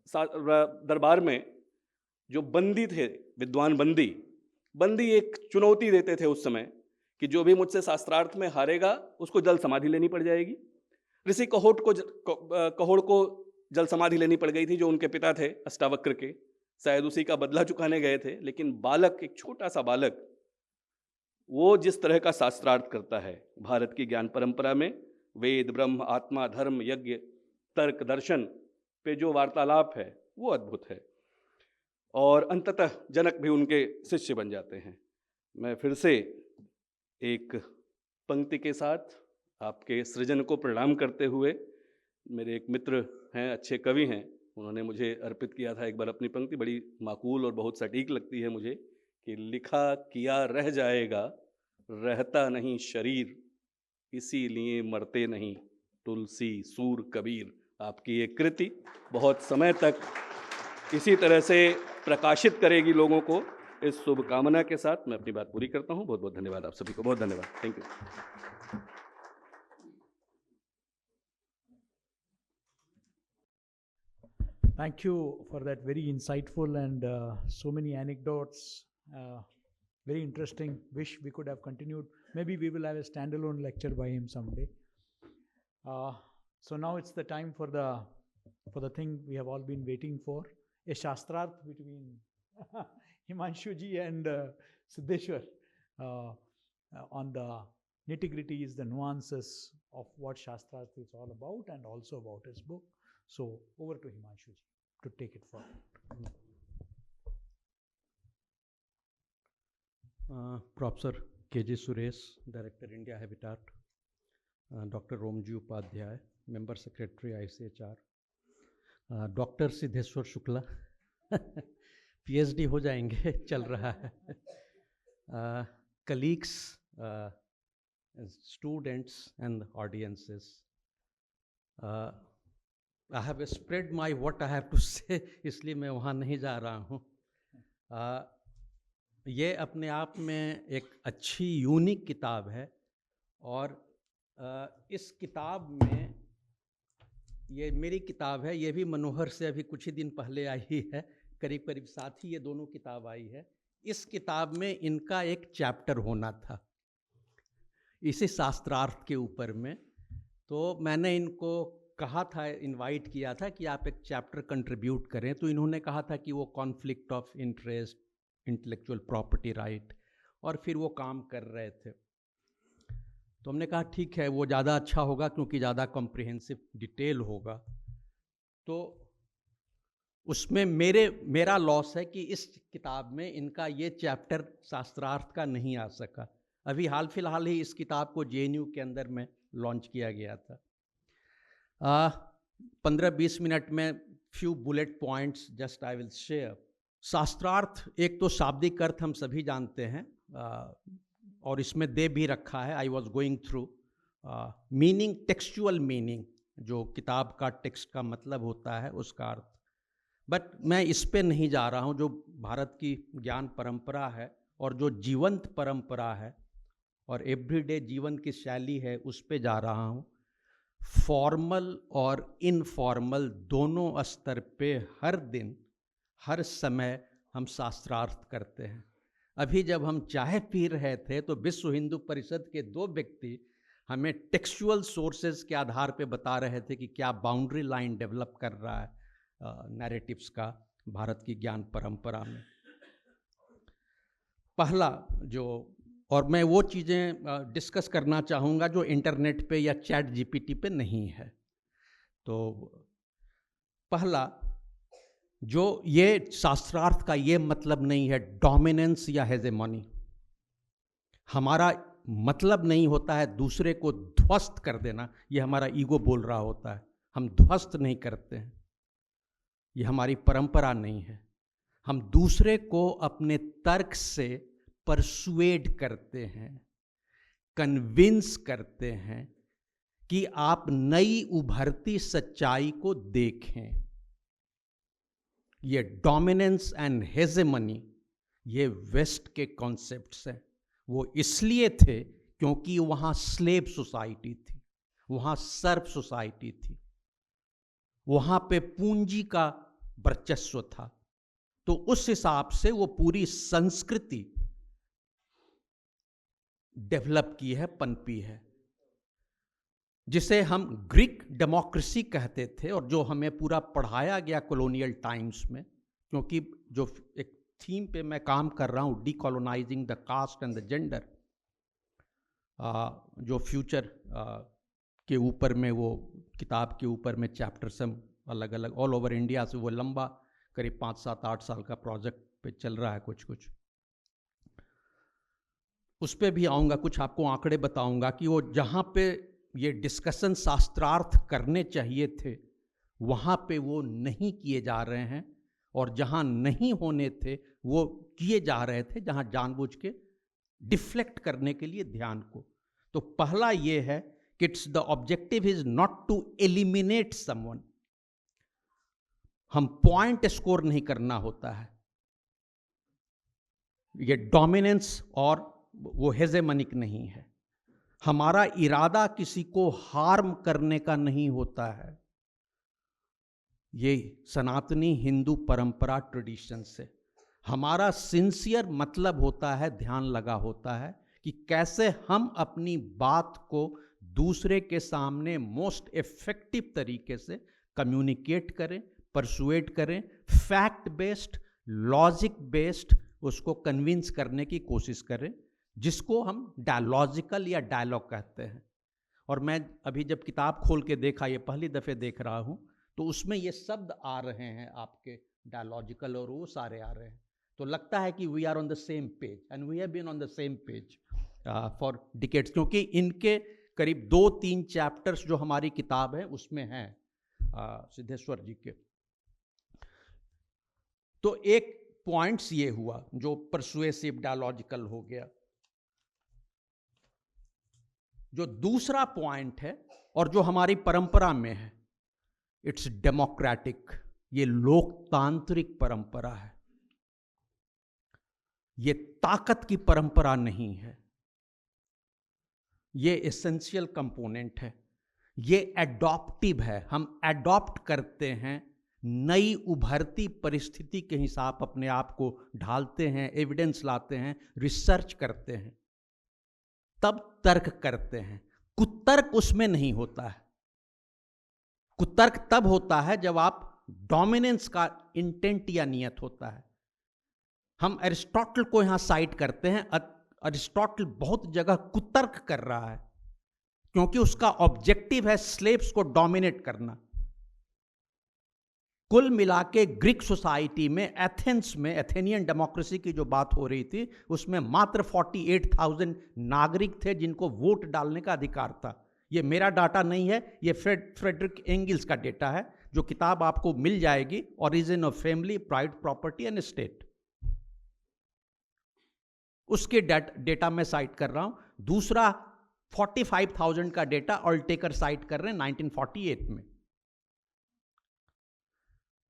दरबार में जो बंदी थे, विद्वान बंदी एक चुनौती देते थे उस समय कि जो भी मुझसे शास्त्रार्थ में हारेगा उसको जल समाधि लेनी पड़ जाएगी। ऋषि कहोड़ को जल समाधि लेनी पड़ गई थी, जो उनके पिता थे अष्टावक्र के, शायद उसी का बदला चुकाने गए थे। लेकिन बालक, एक छोटा सा बालक, वो जिस तरह का शास्त्रार्थ करता है भारत की ज्ञान परंपरा में, वेद, ब्रह्म, आत्मा, धर्म, यज्ञ, तर्क, दर्शन पे जो वार्तालाप है, वो अद्भुत है। और अंततः जनक भी उनके शिष्य बन जाते हैं। मैं फिर से एक पंक्ति के साथ आपके सृजन को प्रणाम करते हुए, मेरे एक मित्र हैं, अच्छे कवि हैं, उन्होंने मुझे अर्पित किया था एक बार अपनी पंक्ति, बड़ी माकूल और बहुत सटीक लगती है मुझे, कि लिखा किया रह जाएगा, रहता नहीं शरीर, इसीलिए मरते नहीं तुलसी सूर कबीर। आपकी ये कृति बहुत समय तक इसी तरह से प्रकाशित करेगी लोगों को। इस शुभकामना के साथ मैं अपनी बात पूरी करता हूँ। बहुत बहुत धन्यवाद आप सभी को, बहुत धन्यवाद, thank you. Thank you for that very insightful and so many anecdotes. Very interesting. Wish we could have continued. Maybe we will have a standalone lecture by him someday. So now it's the time for the thing we have all been waiting for, a shastrarth between Himanshu ji and Siddheshwar on the nitty-gritties, the nuances of what shastrarth is all about, and also about his book. So over to Himanshu ji to take it forward. Professor K.J. Suresh, Director India Habitat, Dr. Romji Upadhyay, Member Secretary ICHR, Dr. Siddheshwar Shukla PhD हो जाएंगे, चल रहा है, colleagues, students and audiences, I have spread my what I have to say, इसलिए मैं वहाँ नहीं जा रहा हूँ। ये अपने आप में एक अच्छी यूनिक किताब है, और इस किताब में, ये मेरी किताब है, ये भी मनोहर से अभी कुछ ही दिन पहले आई है, करीब करीब साथ ही ये दोनों किताब आई है। इस किताब में इनका एक चैप्टर होना था इसी शास्त्रार्थ के ऊपर में, तो मैंने इनको कहा था, इनवाइट किया था कि आप एक चैप्टर कंट्रीब्यूट करें, तो इन्होंने कहा था कि वो conflict of interest, intellectual property right, और फिर वो काम कर रहे थे। तो हमने कहा ठीक है, वो ज़्यादा अच्छा होगा क्योंकि ज़्यादा कॉम्प्रिहेंसिव डिटेल होगा। तो उसमें मेरा लॉस है कि इस किताब में इनका ये चैप्टर शास्त्रार्थ का नहीं आ सका। अभी हाल फिलहाल ही इस किताब को JNU के अंदर में लॉन्च किया गया था। 15-20 मिनट में few bullet points just I will share. शास्त्रार्थ एक तो शाब्दिक अर्थ हम सभी जानते हैं, और इसमें दे भी रखा है, I was going through meaning, textual meaning, जो किताब का टेक्स्ट का मतलब होता है उसका अर्थ। बट मैं इस पे नहीं जा रहा हूँ, जो भारत की ज्ञान परंपरा है और जो जीवंत परंपरा है और एवरीडे जीवन की शैली है, उस पे जा रहा हूँ। फॉर्मल और इनफॉर्मल दोनों स्तर पे हर दिन हर समय हम शास्त्रार्थ करते हैं। अभी जब हम चाय पी रहे थे तो विश्व हिंदू परिषद के 2 व्यक्ति हमें टेक्सचुअल सोर्सेज के आधार पे बता रहे थे कि क्या बाउंड्री लाइन डेवलप कर रहा है नैरेटिव्स का भारत की ज्ञान परंपरा में। पहला जो, और मैं वो चीज़ें डिस्कस करना चाहूँगा जो इंटरनेट पे या चैट GPT पे नहीं है। तो पहला, जो ये शास्त्रार्थ का ये मतलब नहीं है डोमिनेंस या हेजेमनी। हमारा मतलब नहीं होता है दूसरे को ध्वस्त कर देना, ये हमारा ईगो बोल रहा होता है। हम ध्वस्त नहीं करते हैं, ये हमारी परंपरा नहीं है। हम दूसरे को अपने तर्क से परसुएड करते हैं, कन्विंस करते हैं कि आप नई उभरती सच्चाई को देखें। ये डोमिनेंस एंड हेजेमनी, ये वेस्ट के कॉन्सेप्ट्स हैं। वो इसलिए थे क्योंकि वहाँ स्लेव सोसाइटी थी, वहाँ सर्व सोसाइटी थी, वहाँ पे पूंजी का वर्चस्व था। तो उस हिसाब से वो पूरी संस्कृति डेवलप की है, पनपी है, जिसे हम ग्रीक डेमोक्रेसी कहते थे, और जो हमें पूरा पढ़ाया गया कॉलोनियल टाइम्स में। क्योंकि जो एक थीम पे मैं काम कर रहा हूँ, decolonising the caste and the gender, जो फ्यूचर के ऊपर में, वो किताब के ऊपर में चैप्टर्स हम अलग अलग ऑल ओवर इंडिया से, वो लंबा करीब 5-7-8 साल का प्रोजेक्ट पे चल रहा है कुछ। उस पे भी आऊँगा, कुछ आपको आंकड़े बताऊँगा कि वो जहाँ पे ये डिस्कशन शास्त्रार्थ करने चाहिए थे वहाँ पे वो नहीं किए जा रहे हैं, और जहाँ नहीं होने थे वो किए जा रहे थे, जहाँ जानबूझ के डिफ्लेक्ट करने के लिए ध्यान को। तो पहला ये है कि it's the objective is not to eliminate someone. हम पॉइंट स्कोर नहीं करना होता है, ये डोमिनेंस और वो हेजेमनिक नहीं है। हमारा इरादा किसी को हार्म करने का नहीं होता है। ये सनातनी हिंदू परंपरा ट्रेडिशन से हमारा सिंसियर मतलब होता है, ध्यान लगा होता है कि कैसे हम अपनी बात को दूसरे के सामने मोस्ट इफेक्टिव तरीके से कम्युनिकेट करें, परसुएट करें, फैक्ट बेस्ड, लॉजिक बेस्ड उसको कन्विंस करने की कोशिश करें, जिसको हम डायलॉजिकल या डायलॉग कहते हैं। और मैं अभी जब किताब खोल के देखा, ये पहली दफ़े देख रहा हूँ, तो उसमें ये शब्द आ रहे हैं आपके, डायलॉजिकल और वो सारे आ रहे हैं। तो लगता है कि we are on the same page, and we have been on the same page for decades, क्योंकि इनके करीब 2-3 चैप्टर्स जो हमारी किताब है उसमें हैं सिद्धेश्वर जी के। तो एक पॉइंट्स ये हुआ जो परसुएसिव डायलॉजिकल हो गया। जो दूसरा पॉइंट है और जो हमारी परंपरा में है, इट्स डेमोक्रेटिक, ये लोकतांत्रिक परंपरा है, ये ताकत की परंपरा नहीं है, ये एसेंशियल कंपोनेंट है, ये एडॉप्टिव है। हम एडॉप्ट करते हैं, नई उभरती परिस्थिति के हिसाब अपने आप को ढालते हैं, एविडेंस लाते हैं, रिसर्च करते हैं, तब तर्क करते हैं। कुतर्क उसमें नहीं होता है। कुतर्क तब होता है जब आप डोमिनेंस का इंटेंट या नियत होता है। हम अरिस्टोटल को यहां साइट करते हैं। अरिस्टोटल बहुत जगह कुतर्क कर रहा है क्योंकि उसका ऑब्जेक्टिव है स्लेव्स को डोमिनेट करना। कुल मिला के ग्रीक सोसाइटी में, एथेंस में, एथेनियन डेमोक्रेसी की जो बात हो रही थी, उसमें मात्र 48,000 नागरिक थे जिनको वोट डालने का अधिकार था। ये मेरा डाटा नहीं है, ये फ्रेडरिक एंगल्स का डेटा है, जो किताब आपको मिल जाएगी, origin of family, private property and state. उसके डेटा में साइट कर रहा हूं। दूसरा 45,000 का डेटा ऑल्टेकर साइट कर रहे हैं 1948 में।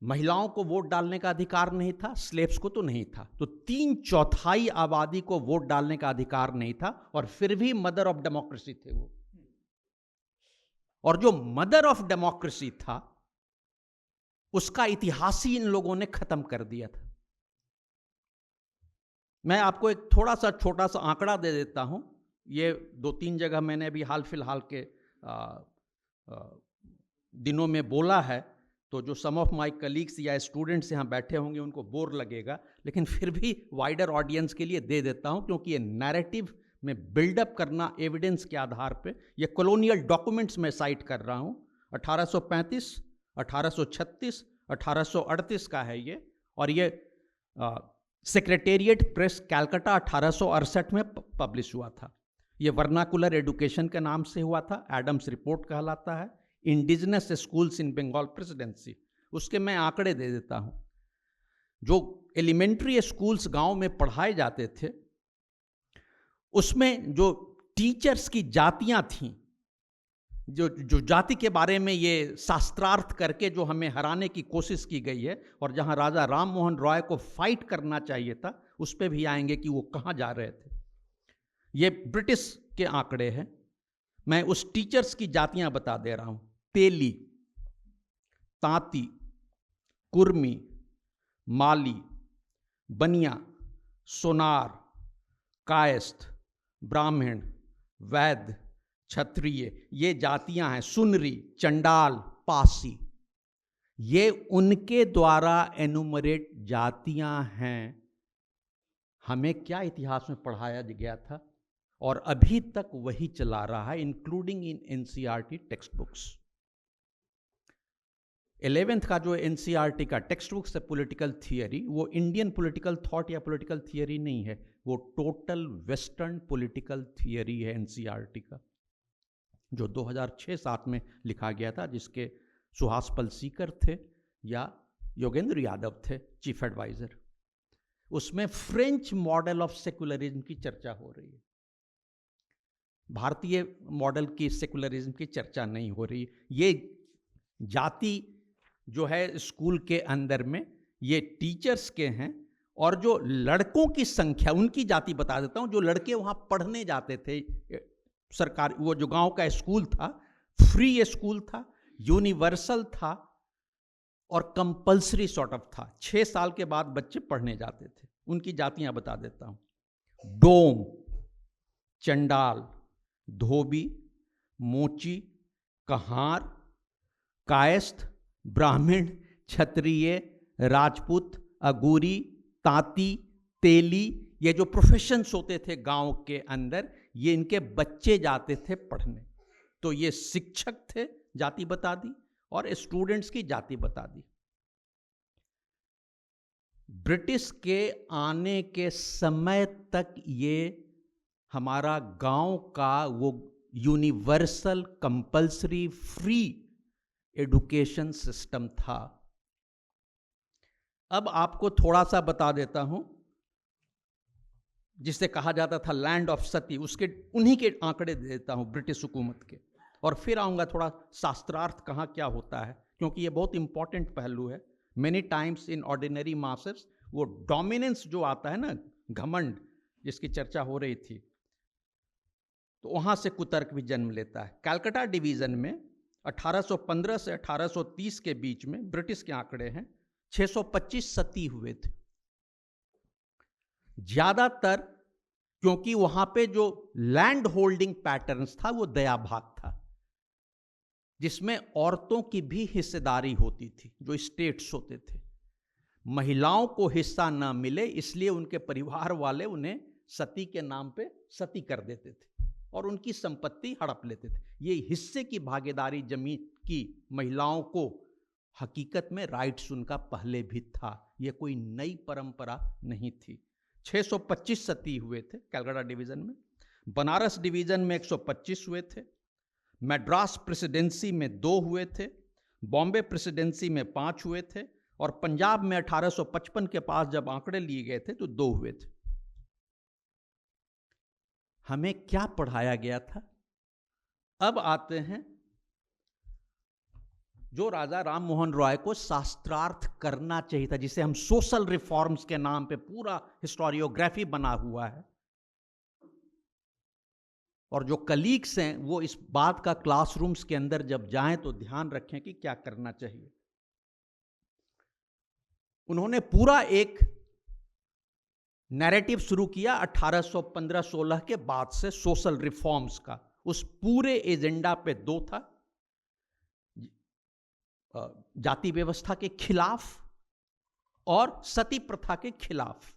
महिलाओं को वोट डालने का अधिकार नहीं था, स्लेव्स को तो नहीं था, तो 3/4 आबादी को वोट डालने का अधिकार नहीं था, और फिर भी मदर ऑफ डेमोक्रेसी थे वो। और जो मदर ऑफ डेमोक्रेसी था उसका इतिहास ही इन लोगों ने खत्म कर दिया था। मैं आपको एक थोड़ा सा छोटा सा आंकड़ा दे देता हूं। ये 2-3 जगह मैंने अभी हाल फिलहाल के दिनों में बोला है, तो जो सम ऑफ माय कलीग्स या स्टूडेंट्स यहाँ बैठे होंगे उनको बोर लगेगा, लेकिन फिर भी वाइडर ऑडियंस के लिए दे देता हूँ, क्योंकि ये नैरेटिव में बिल्डअप करना एविडेंस के आधार पे, ये कॉलोनियल डॉक्यूमेंट्स में साइट कर रहा हूँ। 1835, 1836, 1838 का है ये, और ये सेक्रेटेरिएट प्रेस कैलकाटा 1868 में पब्लिश हुआ था। ये वर्नाकुलर एडुकेशन के नाम से हुआ था, एडम्स रिपोर्ट कहलाता है, indigenous schools in Bengal presidency. उसके मैं आंकड़े दे देता हूं। जो एलिमेंट्री स्कूल्स गांव में पढ़ाए जाते थे, उसमें जो टीचर्स की जातियां थीं, जो जाति के बारे में ये शास्त्रार्थ करके जो हमें हराने की कोशिश की गई है, और जहां राजा राम मोहन रॉय को फाइट करना चाहिए था, उस पर भी आएंगे कि वो कहां जा रहे थे। ये ब्रिटिश के आंकड़े हैं। मैं उस टीचर्स की जातियां बता दे रहा हूं। तेली, तांती, कुर्मी, माली, बनिया, सोनार, कायस्थ, ब्राह्मण, वैद्य, क्षत्रिय, ये जातियां हैं। सुनरी, चंडाल, पासी, ये उनके द्वारा एनुमरेट जातियां हैं। हमें क्या इतिहास में पढ़ाया गया था, और अभी तक वही चला रहा है, including in NCERT text books. 11th का जो एनसीईआरटी का टेक्स्ट बुक्स है पॉलिटिकल थियरी, वो इंडियन पॉलिटिकल थॉट या पॉलिटिकल थियरी नहीं है, वो टोटल वेस्टर्न पॉलिटिकल थियरी है एनसीईआरटी का, जो 2006-7 में लिखा गया था, जिसके सुहास पलसीकर थे या योगेंद्र यादव थे चीफ एडवाइजर। उसमें फ्रेंच मॉडल ऑफ सेकुलरिज्म की चर्चा हो रही है, भारतीय मॉडल की सेकुलरिज्म की चर्चा नहीं हो रही। ये जाति जो है स्कूल के अंदर में, ये टीचर्स के हैं, और जो लड़कों की संख्या, उनकी जाति बता देता हूं। जो लड़के वहां पढ़ने जाते थे, सरकार, वो जो गांव का स्कूल था, फ्री स्कूल था, यूनिवर्सल था, और कंपल्सरी सॉर्ट ऑफ था। 6 साल के बाद बच्चे पढ़ने जाते थे। उनकी जातियां बता देता हूं। डोम, चंडाल, धोबी, मोची, कहार, कायस्थ, ब्राह्मण, क्षत्रिय, राजपूत, अगूरी, तांती, तेली, ये जो प्रोफेशंस होते थे गांव के अंदर, ये इनके बच्चे जाते थे पढ़ने। तो ये शिक्षक थे, जाति बता दी, और स्टूडेंट्स की जाति बता दी। ब्रिटिश के आने के समय तक ये हमारा गांव का वो universal compulsory free education system था। अब आपको थोड़ा सा बता देता हूं, जिसे कहा जाता था लैंड ऑफ सती, उसके उन्हीं के आंकड़े दे देता हूं ब्रिटिश हुकूमत के, और फिर आऊंगा थोड़ा शास्त्रार्थ कहाँ क्या होता है, क्योंकि ये बहुत इंपॉर्टेंट पहलू है। Many times in ordinary masses वो डोमिनेंस जो आता है ना, घमंड जिसकी चर्चा हो रही थी, तो वहां से कुतर्क भी जन्म लेता है। कलकत्ता डिवीजन में 1815 से 1830 के बीच में, ब्रिटिश के आंकड़े हैं, 625 सती हुए थे। ज्यादातर क्योंकि वहां पे जो लैंड होल्डिंग पैटर्न्स था वो दया भाग था, जिसमें औरतों की भी हिस्सेदारी होती थी, जो स्टेट्स होते थे। महिलाओं को हिस्सा न मिले इसलिए उनके परिवार वाले उन्हें सती के नाम पे सती कर देते थे और उनकी संपत्ति हड़प लेते थे। ये हिस्से की भागीदारी जमीन की महिलाओं को हकीकत में राइट्स उनका पहले भी था, ये कोई नई परंपरा नहीं थी। 625 सती हुए थे कलकत्ता डिवीजन में। बनारस डिवीजन में 125 हुए थे। मद्रास प्रेसिडेंसी में 2 हुए थे। बॉम्बे प्रेसिडेंसी में 5 हुए थे और पंजाब में 1855 के पास जब आंकड़े लिए गए थे तो 2 हुए थे। हमें क्या पढ़ाया गया था? अब आते हैं जो राजा राम मोहन रॉय को शास्त्रार्थ करना चाहिए था, जिसे हम सोशल रिफॉर्म्स के नाम पे पूरा हिस्टोरियोग्राफी बना हुआ है, और जो कलीग्स हैं वो इस बात का क्लासरूम्स के अंदर जब जाएं तो ध्यान रखें कि क्या करना चाहिए। उन्होंने पूरा एक नैरेटिव शुरू किया 1815-16 के बाद से सोशल रिफॉर्म्स का। उस पूरे एजेंडा पे 2 था, जाति व्यवस्था के खिलाफ और सती प्रथा के खिलाफ।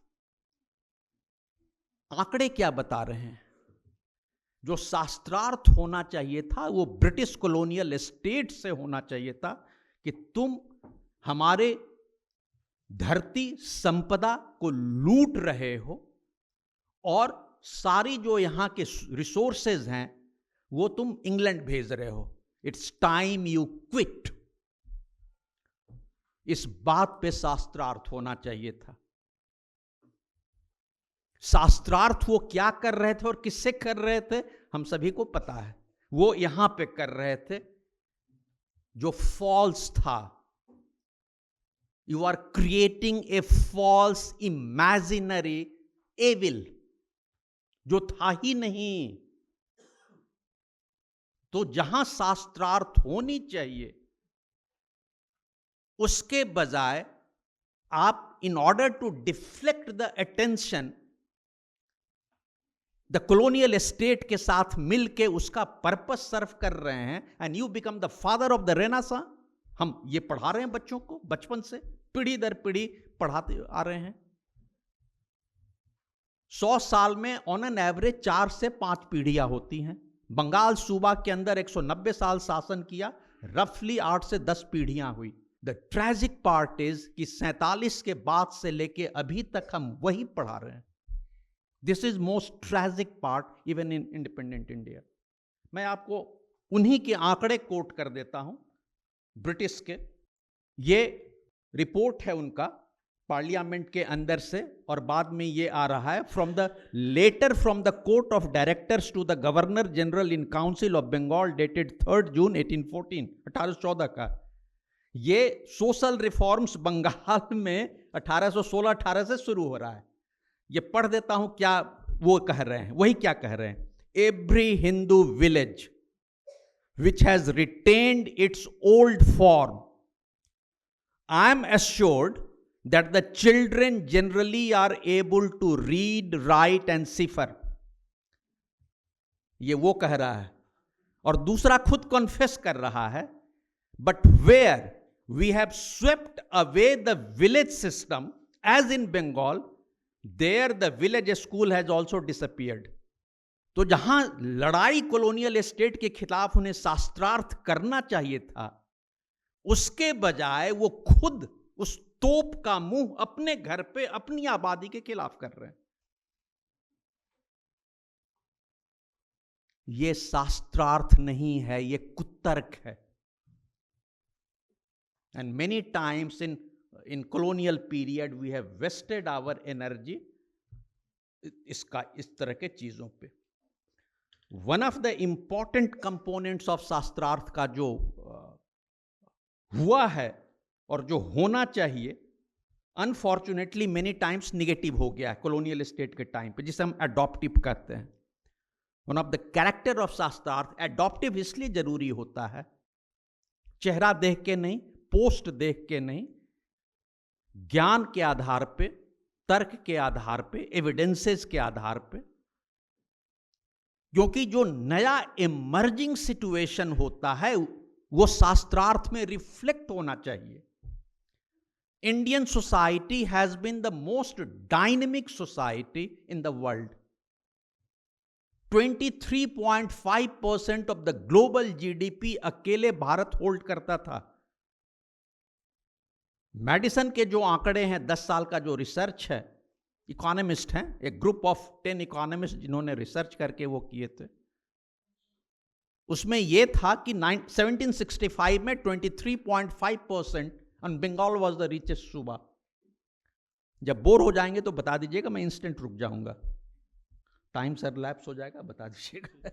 आंकड़े क्या बता रहे हैं? जो शास्त्रार्थ होना चाहिए था वो ब्रिटिश कॉलोनियल स्टेट से होना चाहिए था कि तुम हमारे धरती संपदा को लूट रहे हो और सारी जो यहां के रिसोर्सेज हैं वो तुम इंग्लैंड भेज रहे हो। It's time you quit. इस बात पे शास्त्रार्थ होना चाहिए था। शास्त्रार्थ वो क्या कर रहे थे और किससे कर रहे थे हम सभी को पता है। वो यहां पे कर रहे थे जो फॉल्स था। You are creating a false imaginary evil, जो था ही नहीं। तो जहां शास्त्रार्थ होनी चाहिए उसके बजाय आप in order to deflect the attention the colonial state के साथ मिलके उसका पर्पस सर्व कर रहे हैं, and you become the father of the renaissance. हम ये पढ़ा रहे हैं बच्चों को बचपन से, पीढ़ी दर पीढ़ी पढ़ाते आ रहे हैं। 100 साल में ऑन एन एवरेज 4 से 5 पीढ़ियां होती हैं। बंगाल सूबा के अंदर 190 साल शासन किया, रफली 8 से 10 पीढ़ियां हुई। द ट्रेजिक पार्ट इज कि 47 के बाद से लेके अभी तक हम वही पढ़ा रहे हैं। This is most tragic part even in independent India. मैं आपको उन्हीं के आंकड़े कोट कर देता हूं ब्रिटिश के। ये रिपोर्ट है उनका पार्लियामेंट के अंदर से, और बाद में ये आ रहा है from the letter from the court of directors to the governor general in council of Bengal dated 3 June 1814, 1814 का। ये सोशल रिफॉर्म्स बंगाल में 1816-18 से शुरू हो रहा है। ये पढ़ देता हूं क्या वो कह रहे हैं, वही क्या कह रहे हैं। Every Hindu village which has retained its old form, I am assured that the children generally are able to read, write and cipher. ये वो कह रहा है, और दूसरा खुद कॉन्फेस कर रहा है, but where we have swept away the village system as in Bengal, there the village school has also disappeared. तो जहां लड़ाई कॉलोनियल स्टेट के खिलाफ उन्हें शास्त्रार्थ करना चाहिए था, उसके बजाय वो खुद उस तोप का मुंह अपने घर पे अपनी आबादी के खिलाफ कर रहे हैं। ये शास्त्रार्थ नहीं है, ये कुतर्क है। And many times in colonial period we have wasted our energy इस तरह के चीजों पे। One of the important components of shastrarth का जो हुआ है और जो होना चाहिए अनफॉर्चुनेटली मेनी टाइम्स निगेटिव हो गया है कॉलोनियल स्टेट के टाइम पे, जिसे हम एडॉप्टिव कहते हैं। One of the character of शास्त्रार्थ, एडॉप्टिव इसलिए जरूरी होता है, चेहरा देख के नहीं, पोस्ट देख के नहीं, ज्ञान के आधार पे, तर्क के आधार पे, एविडेंसेस के आधार पे, क्योंकि जो नया इमर्जिंग सिचुएशन होता है वो शास्त्रार्थ में रिफ्लेक्ट होना चाहिए। Indian society has been the most dynamic society in the world. 23.5% of the global GDP अकेले भारत होल्ड करता था। मेडिसन के जो आंकड़े हैं, 10 साल का जो रिसर्च है, इकोनॉमिस्ट हैं, एक ग्रुप ऑफ 10 इकोनॉमिस्ट जिन्होंने रिसर्च करके वो किए थे, उसमें यह था कि 1765 में 23.5% और बंगाल वॉज द रिचेस्ट सूबा। जब बोर हो जाएंगे तो बता दीजिएगा, मैं इंस्टेंट रुक जाऊंगा, टाइम सर लैप्स हो जाएगा, बता दीजिएगा।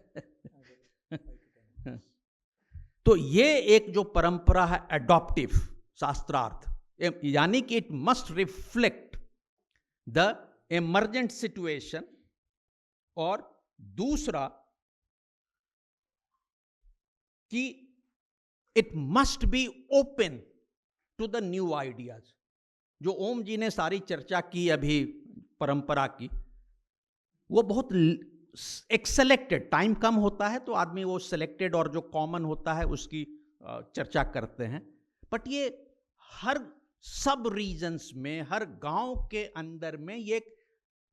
तो ये एक जो परंपरा है एडॉप्टिव शास्त्रार्थ, यानी कि it must reflect the emergent situation, और दूसरा कि it must be open to the new ideas. जो ओम जी ने सारी चर्चा की अभी परंपरा की, वो बहुत एक सेलेक्टेड, टाइम कम होता है तो आदमी वो सेलेक्टेड और जो कॉमन होता है उसकी चर्चा करते हैं, बट ये हर सब रीजन्स में, हर गांव के अंदर में ये एक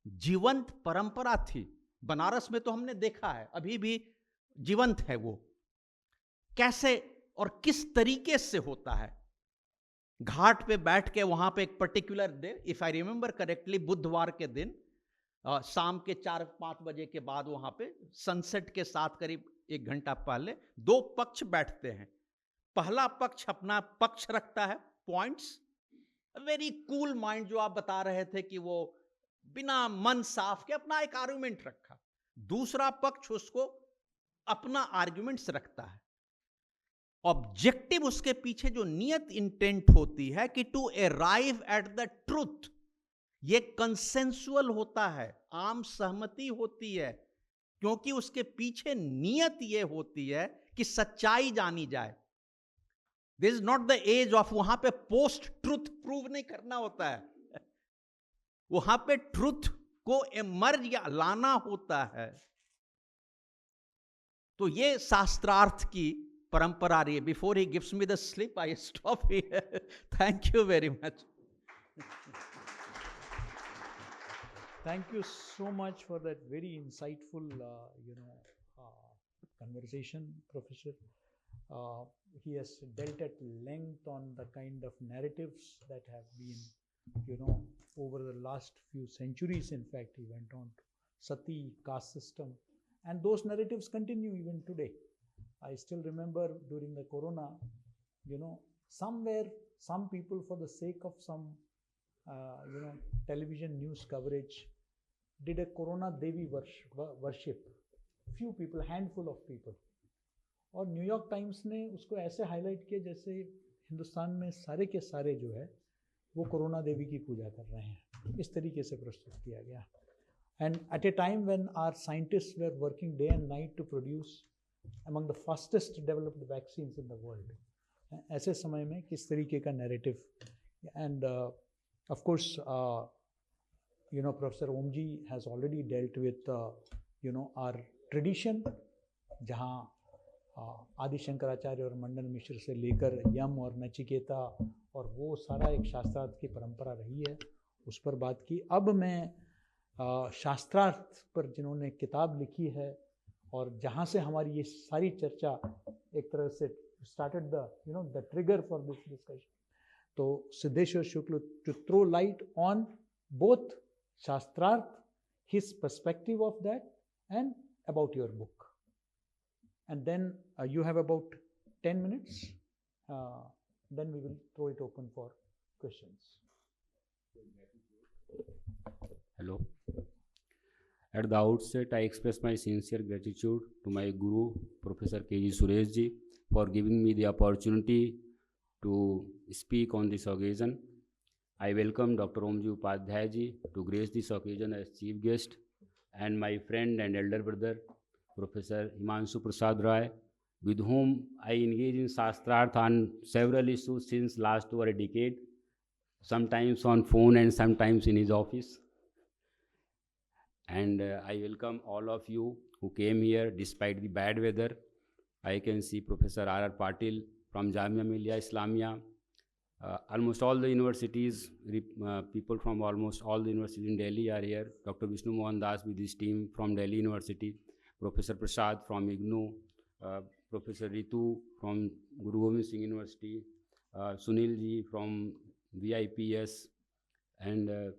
जीवंत परंपरा थी। बनारस में तो हमने देखा है, अभी भी जीवंत है वो। कैसे और किस तरीके से होता है, घाट पे बैठ के वहां पे एक particular day, if I remember correctly, बुधवार के दिन शाम के 4-5 बजे के बाद वहां पे सनसेट के साथ करीब 1 घंटा पहले 2 पक्ष बैठते हैं। पहला पक्ष अपना पक्ष रखता है, पॉइंट्स, वेरी कूल माइंड, जो आप बता रहे थे कि वो बिना मन साफ के अपना एक आर्गुमेंट रखा। दूसरा पक्ष उसको अपना आर्गुमेंट्स रखता है। ऑब्जेक्टिव उसके पीछे जो नियत इंटेंट होती है कि to arrive at the truth, ये कंसेंसुअल होता है, आम सहमति होती है, क्योंकि उसके पीछे नियत ये होती है कि सच्चाई जानी जाए। This is not the age of, वहां पे पोस्ट ट्रूथ प्रूव नहीं करना होता है, वहां पे ट्रूथ को इमर्ज या लाना होता है। तो ये शास्त्रार्थ की परंपरा रही है। Before he gives me the slip, I stop here. Thank you very much. Thank you so much for that very insightful, conversation, Professor. He has dealt at length on the kind of narratives that have been, over the last few centuries. In fact, he went on to Sati, caste system, and those narratives continue even today. I still remember during the corona, somewhere, some people, for the sake of some, television news coverage, did a Corona Devi worship. Few people, handful of people. और New York times ने उसको ऐसे highlight किया जैसे हिंदुस्तान में सारे के सारे जो है वो कोरोना देवी की पूजा कर रहे हैं, इस तरीके से प्रस्तुत किया गया। And at a time when our scientist were working day and night to produce among the fastest developed vaccines in the world, ऐसे समय में किस तरीके का narrative. And of course Professor Omji has already dealt with our tradition, जहाँ आदि शंकराचार्य और मंडन मिश्र से लेकर यम और नचिकेता और वो सारा एक शास्त्रार्थ की परंपरा रही है, उस पर बात की। अब मैं शास्त्रार्थ पर जिन्होंने किताब लिखी है और जहाँ से हमारी ये सारी चर्चा एक तरह से started the trigger for this discussion, तो सिद्धेश्वर शुक्ल to throw light on both Shastrarth, his perspective of that, and about your book. And then you have about 10 minutes. Then we will throw it open for questions. Hello. At the outset, I express my sincere gratitude to my guru, Professor K.G. Suresh ji, for giving me the opportunity to speak on this occasion. I welcome Dr. Omji Upadhyay ji to grace this occasion as chief guest, and my friend and elder brother, Professor Himanshu Prasad Roy, with whom I engage in Shastrarth on several issues since last over a decade, sometimes on phone and sometimes in his office. And I welcome all of you who came here despite the bad weather. I can see Professor R.R. Patil from Jamia Millia Islamia. Almost all the universities, people from almost all the universities in Delhi are here. Dr. Vishnu Mohan Das with his team from Delhi University. Professor Prasad from IGNOU. Professor Ritu from Guru Gobind Singh University. Sunil ji from VIPS. And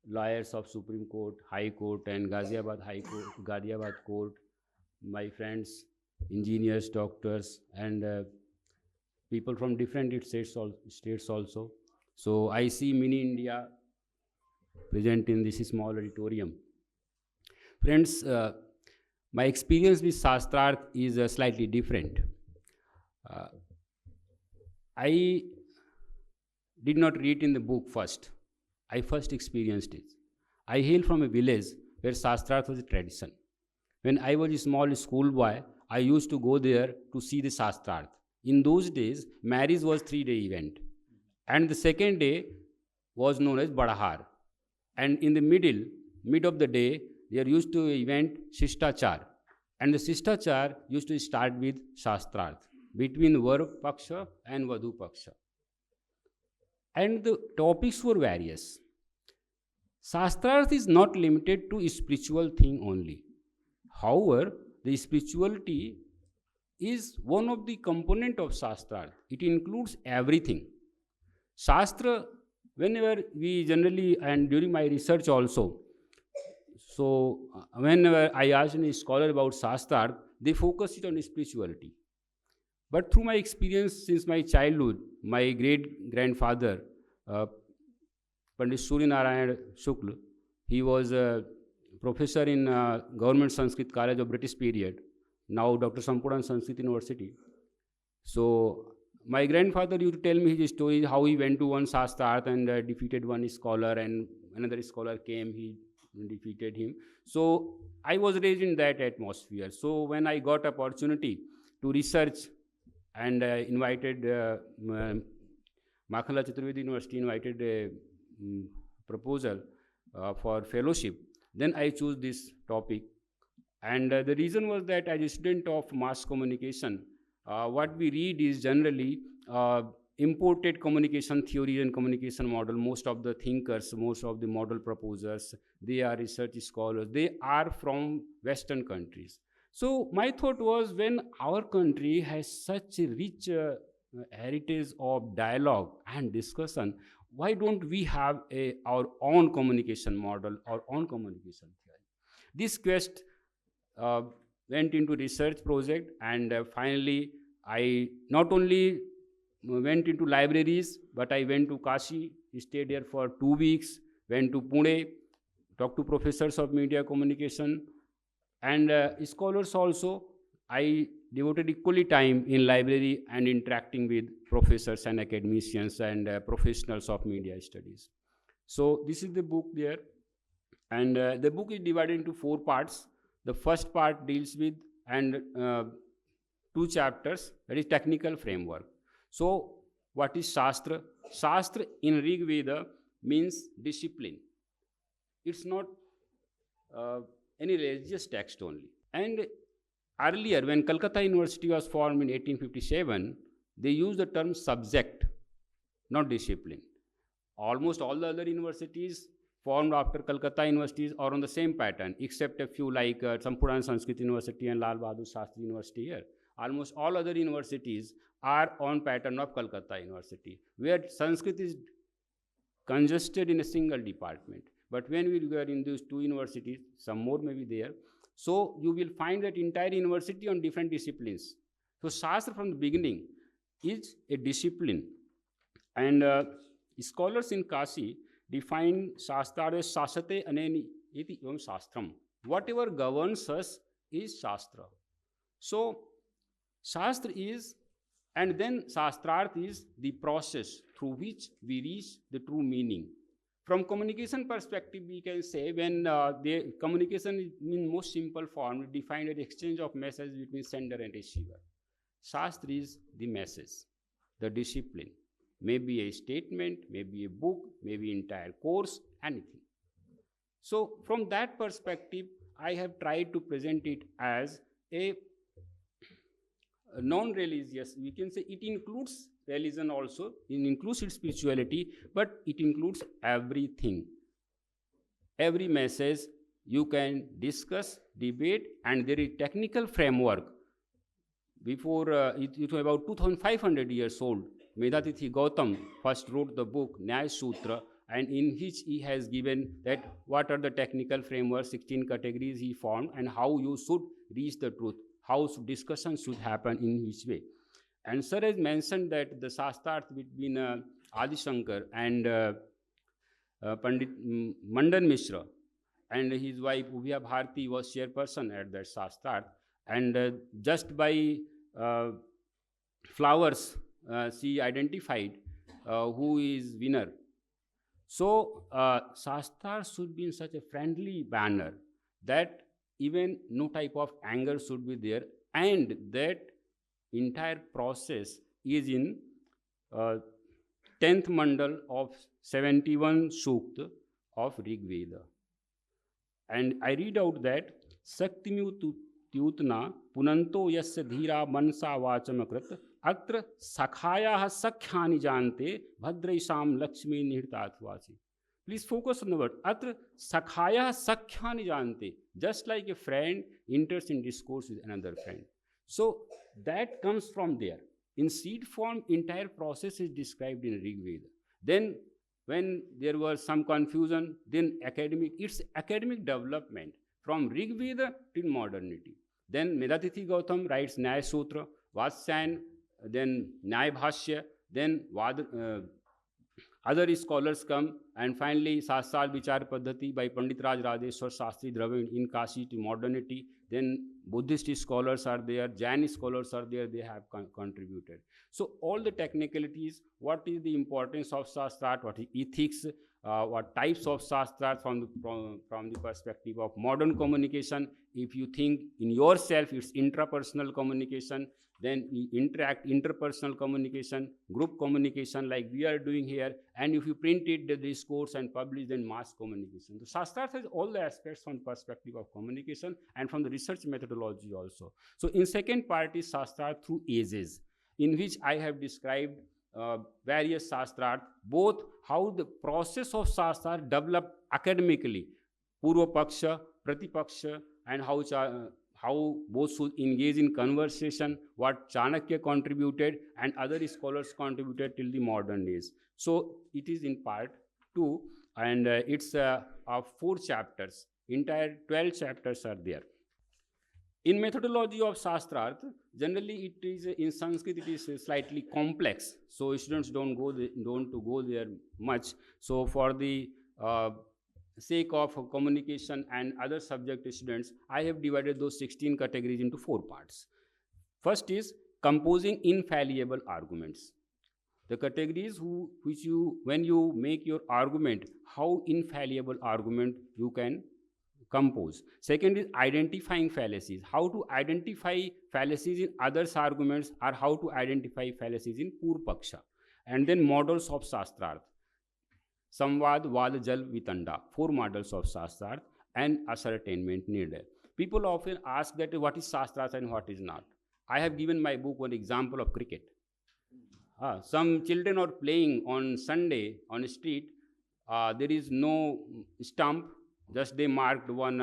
lawyers of Supreme Court, High Court and Ghaziabad Court, my friends, engineers, doctors, and people from different states also. So I see mini India present in this small auditorium. Friends, my experience with Shastrarth is slightly different. I did not read in the book first. I first experienced it. I hail from a village where Shastrarth was a tradition. When I was a small schoolboy, I used to go there to see the Shastrarth. In those days, marriage was 3-day event. And the second day was known as Badahar. And in the mid of the day, there used to be event Shishtachar. And the Shishtachar used to start with Shastrarth between Var Paksha and Vadhu Paksha. And the topics were various. Shastrarth is not limited to spiritual thing only. However, the spirituality is one of the component of Shastrarth. It includes everything. Shastra, whenever we generally, and during my research also, so whenever I ask any scholar about Shastrarth, they focus it on spirituality. But through my experience since my childhood, my great-grandfather, Pandit Surya Narayan Shukla, he was a professor in Government Sanskrit College of British period, now Dr. Sampuran Sanskrit University. So my grandfather used to tell me his story, how he went to one Shastrarth and defeated one scholar, and another scholar came, he defeated him. So I was raised in that atmosphere. So when I got opportunity to research and invited Makhala Chaturvedi University invited a proposal for fellowship, then I chose this topic. And the reason was that as a student of mass communication, what we read is generally imported communication theory and communication model. Most of the thinkers, most of the model proposers, they are research scholars, they are from Western countries. So my thought was, when our country has such a rich heritage of dialogue and discussion, why don't we have our own communication model, our own communication theory? This quest went into research project, and finally I not only went into libraries, but I went to Kashi, stayed there for 2 weeks, went to Pune, talked to professors of media communication, and scholars also. I devoted equally time in library and interacting with professors and academicians and professionals of media studies. So this is the book there, and the book is divided into 4 parts. The first part deals with 2 chapters, that is technical framework. So what is Shastra? Shastra in Rig Veda means discipline. It's not any religious text only. And earlier, when Calcutta University was formed in 1857, they used the term subject, not discipline. Almost all the other universities formed after Calcutta universities are on the same pattern, except a few like Sampuran Sanskrit University and Lal Bahadur Shastri University here. Almost all other universities are on pattern of Calcutta University, where Sanskrit is congested in a single department. But when we were in these 2 universities, some more may be there, so you will find that entire university on different disciplines. So Shastra from the beginning is a discipline. And scholars in Kashi define Shastra as Shasate Aneni iti evam Shastram. Whatever governs us is Shastra. So Shastra is And then Shastrarth is the process through which we reach the true meaning. From communication perspective, we can say when the communication is in most simple form, we define an exchange of message between sender and receiver. Shastra is the message, the discipline. Maybe a statement, maybe a book, maybe entire course, anything. So from that perspective, I have tried to present it as a non-religious, we can say it includes religion also, it includes its spirituality, but it includes everything. Every message you can discuss, debate, and there is technical framework. Before, it was about 2500 years old, Medhatithi Gautam first wrote the book Nyaya Sutra, and in which he has given that what are the technical frameworks, 16 categories he formed, and how you should reach the truth, how discussion should happen in which way. And sir has mentioned that the Shastrarth between Adi Shankar and Pandit Mandan Mishra and his wife Ubhya Bharti was chairperson at that Shastrarth, and just by flowers she identified who is winner. So Shastra should be in such a friendly manner that even no type of anger should be there, and that entire process is in 10th mandal of 71 Sukta of Rig Veda. And I read out that Saktimyu Tyutna Punanto Yasya Dhira Mansa Vachamakrit Atra Sakhaya Sakhyani Jante Bhadraisham Lakshmi Nihitatvasi. Please focus on the word Atra Sakhaya Sakhyani Jante. Just like a friend enters in discourse with another friend. So that comes from there. In seed form, entire process is described in Rig Veda. Then when there was some confusion, then it's academic development from Rig Veda till modernity. Then Medhatithi Gautam writes Nyaya Sutra, Vatsyayan, then Nyaya Bhashya, then other scholars come, and finally Sastral Vichar Paddhati by Pandit Raj Radeshwar Shastri Dravid in Kashi to modernity. Then Buddhist scholars are there, Jain scholars are there, they have contributed. So all the technicalities, what is the importance of Shastra, what is ethics, what types of Shastra from the perspective of modern communication. If you think in yourself, it's intrapersonal communication, then we interact, interpersonal communication, group communication like we are doing here, and if you print it, the discourse and publish, then mass communication. The Shastra has all the aspects from the perspective of communication and from the research methodology also. So in second part is Shastra through ages, in which I have described various Shastra, both how the process of Shastra developed academically, Purva Paksha, Pratipaksha, and how both should engage in conversation, what Chanakya contributed and other scholars contributed till the modern days. So it is in part 2, and it's of 4 chapters. Entire 12 chapters are there. In methodology of Shastrarth, generally it is in Sanskrit it is slightly complex, so students don't go there much. So for the sake of communication and other subject students, I have divided those 16 categories into 4 parts. First is composing infallible arguments. The categories when you make your argument, how infallible argument you can compose. Second is identifying fallacies, how to identify fallacies in others' arguments or how to identify fallacies in Purpaksha. And then models of Shastrarth. Samvad, Vad, Jal, Vitanda, 4 models of Shastrarth and ascertainment needed. People often ask that what is Shastrarth and what is not. I have given my book one example of cricket. Some children are playing on Sunday on the street. There is no stump, just they marked one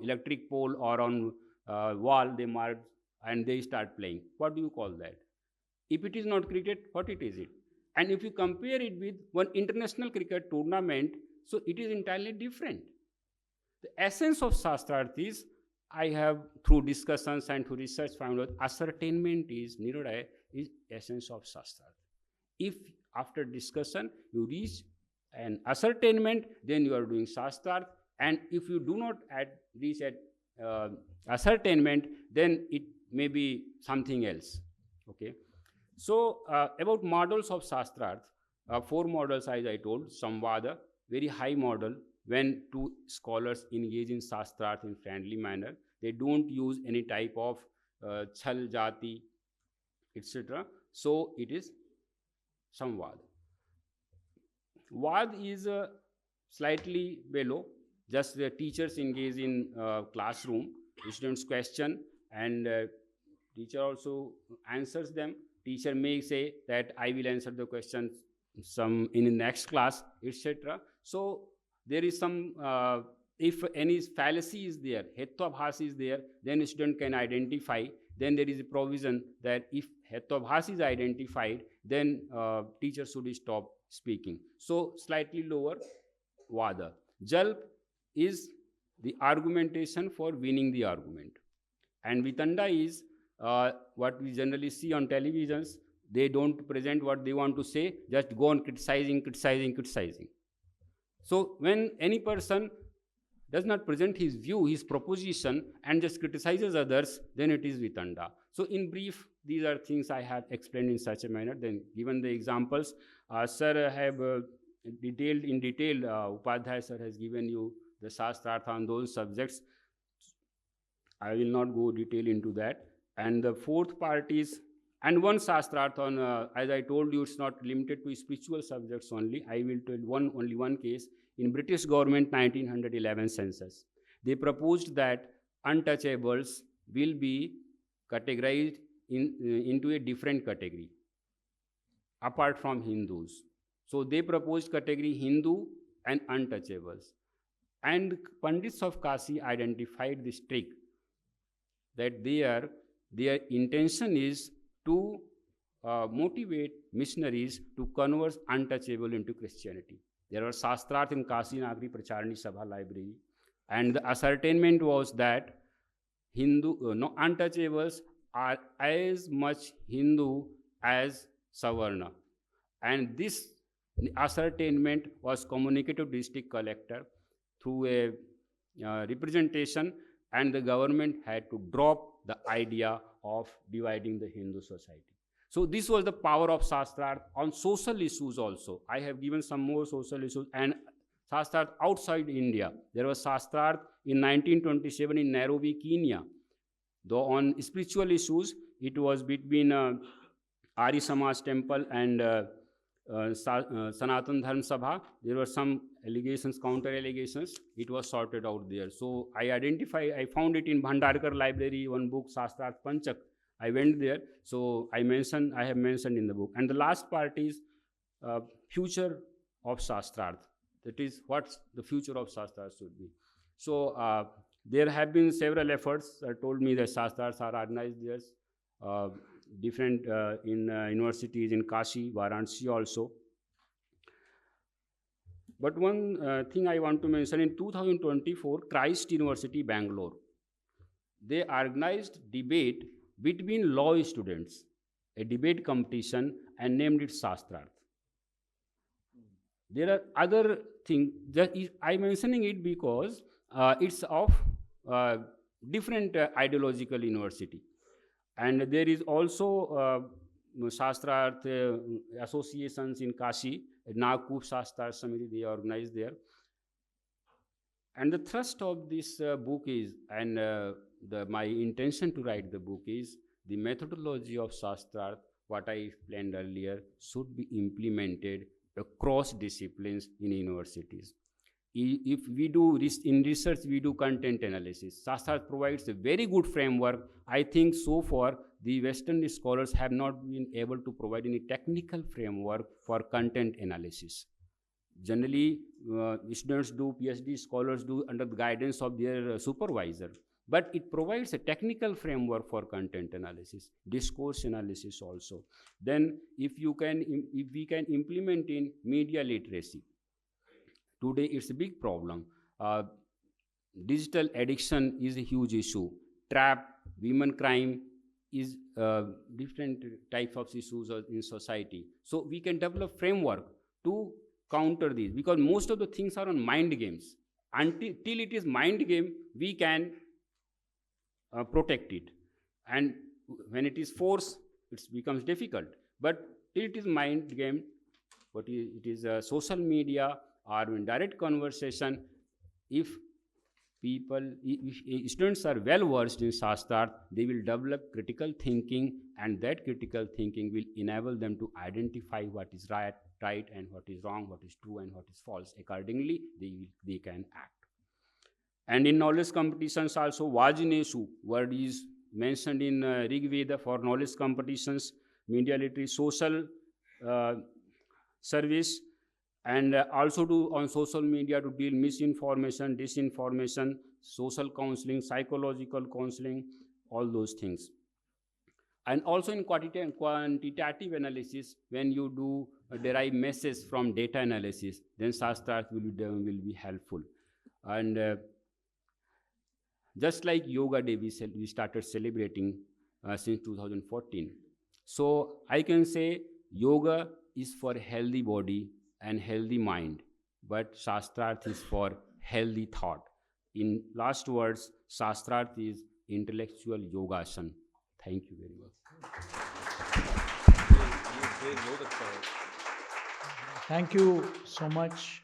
electric pole or on wall they marked and they start playing. What do you call that? If it is not cricket, what it is it? And if you compare it with one international cricket tournament, so it is entirely different. The essence of Shastrarth is, I have through discussions and through research found out ascertainment is Nirodaya is essence of Shastrarth. If after discussion you reach an ascertainment, then you are doing Shastrarth, and if you do not reach at ascertainment, then it may be something else. Okay. So about models of Shastrarth, 4 models as I told. Samvada, very high model. When two scholars engage in Shastrarth in friendly manner, they don't use any type of chal, jati, etc. So it is Samvad. Vad is slightly below. Just the teachers engage in classroom, students question, and teacher also answers them. Teacher may say that I will answer the question some in the next class, etc. So there is some if any fallacy is there, hetwabhas is there, then student can identify. Then there is a provision that if hetwabhas is identified, then teacher should stop speaking. So slightly lower vada. Jalp is the argumentation for winning the argument, and vitanda is what we generally see on televisions. They don't present what they want to say, just go on criticizing. So when any person does not present his view, his proposition, and just criticizes others, then it is vitanda. So in brief, these are things I have explained in such a manner. Then given the examples, sir have in detail, Upadhyay sir has given you the Shastrarth on those subjects. I will not go detail into that. And the fourth part is, and one Shastrarth on, as I told you, it's not limited to spiritual subjects only. I will tell only one case. In British government 1911 census, they proposed that untouchables will be categorized into a different category apart from Hindus. So they proposed category Hindu and untouchables. And Pandits of Kashi identified this trick that their intention is to motivate missionaries to convert untouchable into Christianity. There was Shastrarth in Kashi Nagari Pracharani Sabha library, and the ascertainment was that untouchables are as much Hindu as Savarna. And this ascertainment was communicated to district collector through a representation, and the government had to drop the idea of dividing the Hindu society. So this was the power of Shastrarth on social issues also. I have given some more social issues, and Shastrarth outside India. There was Shastrarth in 1927 in Nairobi, Kenya. Though on spiritual issues, it was between Ari Samaj Temple and Sanatan Dharm Sabha. There were some allegations, counter allegations. It was sorted out there. So I found it in Bhandarkar library, one book, Shastrarth Panchak. I went there. So I have mentioned in the book. And the last part is future of Shastrarth. That is what the future of Shastrarth should be. So there have been several efforts told me that Shastrarths are organized there. Different in universities in Kashi, Varanasi also. But one thing I want to mention, in 2024, Christ University, Bangalore, they organized debate between law students, a debate competition, and named it Shastrarth. There are other things, I'm mentioning it because it's of different ideological university. And there is also Shastrarth associations in Kashi, Nagpur Shastrarth Samiti, they are organized there. And the thrust of this book is, and my intention to write the book is, the methodology of Shastrarth, what I explained earlier, should be implemented across disciplines in universities. If we do in research, we do content analysis. Shastrarth provides a very good framework. I think so far the Western scholars have not been able to provide any technical framework for content analysis. Generally, students do, PhD scholars do under the guidance of their supervisor. But it provides a technical framework for content analysis, discourse analysis also. Then if we can implement in media literacy. Today, it's a big problem. Digital addiction is a huge issue. Trap, women crime is different types of issues in society. So we can develop framework to counter these, because most of the things are on mind games. Till it is mind game, we can protect it. And when it is force, it becomes difficult. But it is mind game. It is social media or in direct conversation. If if students are well versed in Shastra, they will develop critical thinking, and that critical thinking will enable them to identify what is right and what is wrong, what is true and what is false. Accordingly, they can act. And in knowledge competitions also, Vajineshu word is mentioned in Rig Veda for knowledge competitions, media literacy, social service, and also to on social media to deal misinformation, disinformation, social counseling, psychological counseling, all those things. And also in quantitative analysis, when you do derive message from data analysis, then Shastra will be helpful. And just like Yoga Day, we started celebrating since 2014. So I can say yoga is for healthy body and healthy mind, but Shastrarth is for healthy thought. In last words, Shastrarth is intellectual yogasan. Thank you very much. Thank you so much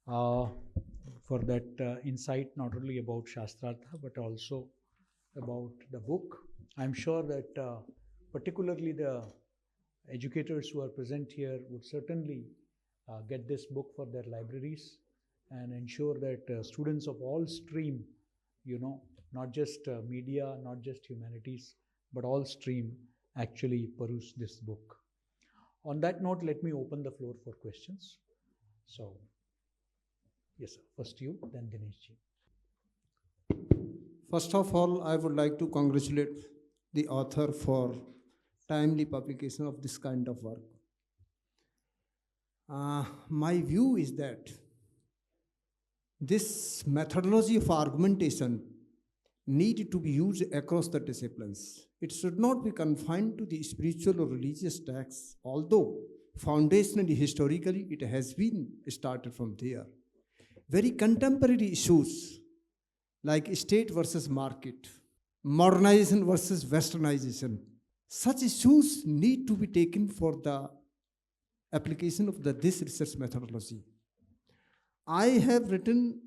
for that insight, not only about Shastrartha, but also about the book. I'm sure that particularly the educators who are present here would certainly get this book for their libraries and ensure that students of all stream, not just media, not just humanities, but all stream actually peruse this book. On that note, let me open the floor for questions. So, yes, sir. First you, then Dinesh ji. First of all, I would like to congratulate the author for timely publication of this kind of work. My view is that this methodology of argumentation need to be used across the disciplines. It should not be confined to the spiritual or religious texts, although foundationally, historically, it has been started from there. Very contemporary issues like state versus market, modernization versus westernization, such issues need to be taken for the application of this research methodology. I have written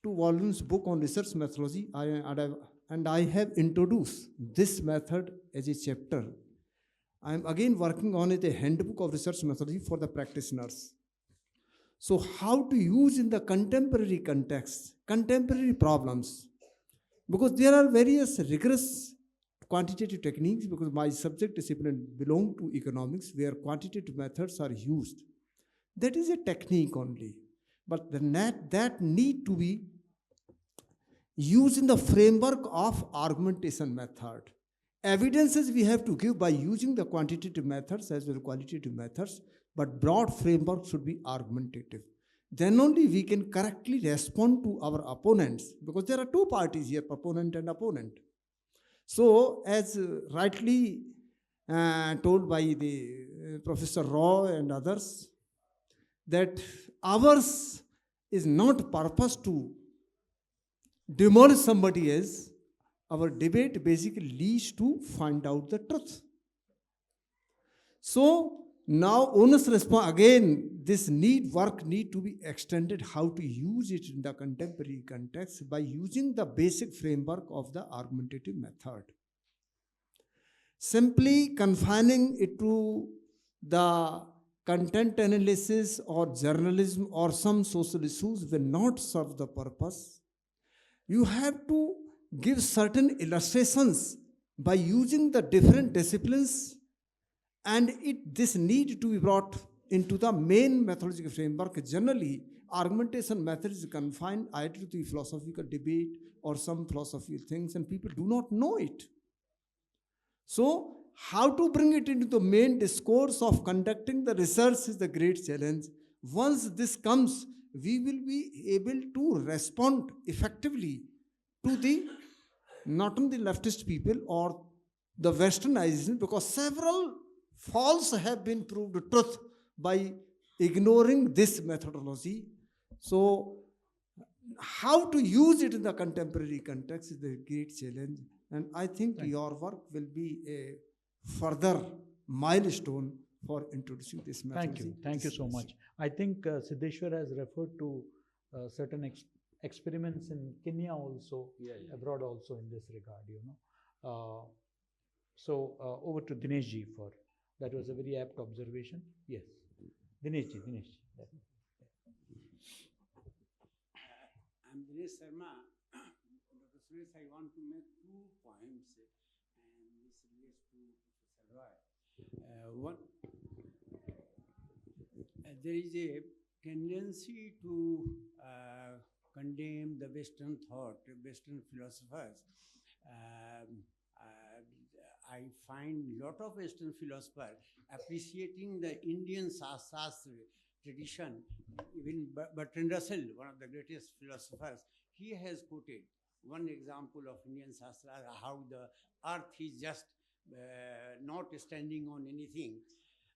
2 volumes book on research methodology, and I have introduced this method as a chapter. I am again working on it, a handbook of research methodology for the practitioners. So how to use in the contemporary context, contemporary problems, because there are various rigorous quantitative techniques, because my subject discipline belong to economics where quantitative methods are used. That is a technique only, but that need to be used in the framework of argumentation method. Evidences we have to give by using the quantitative methods as well as qualitative methods, but broad framework should be argumentative. Then only we can correctly respond to our opponents, because there are 2 parties here, proponent and opponent. So as rightly told by the Professor Rao and others, that ours is not purpose to demolish somebody else. Our debate basically leads to find out the truth. So now onus response, again, this work need to be extended, how to use it in the contemporary context by using the basic framework of the argumentative method. Simply confining it to the content analysis or journalism or some social issues will not serve the purpose. You have to give certain illustrations by using the different disciplines, and this need to be brought into the main methodological framework. Generally, argumentation method is confined either to the philosophical debate or some philosophical things, and people do not know it. So, how to bring it into the main discourse of conducting the research is the great challenge. Once this comes, we will be able to respond effectively to the not only the leftist people or the westernization, because several false have been proved truth by ignoring this methodology. So how to use it in the contemporary context is the great challenge, and I think your work will be a further milestone for introducing this Thank methodology. you. Thank you so much. I think Siddheshwar has referred to certain experiments in Kenya also, abroad also in this regard, you know. So over to Dinesh ji for, that was a very apt observation. Yes. Dinesh ji. I'm Dinesh Sharma. Dr. Suresh, I want to make 2 points, and this relates to Professor Roy. One, there is a tendency to condemn the Western thought, Western philosophers. I find a lot of Western philosophers appreciating the Indian Shastra tradition. Even Bertrand Russell, one of the greatest philosophers, he has quoted one example of Indian Shastra, how the earth is just not standing on anything.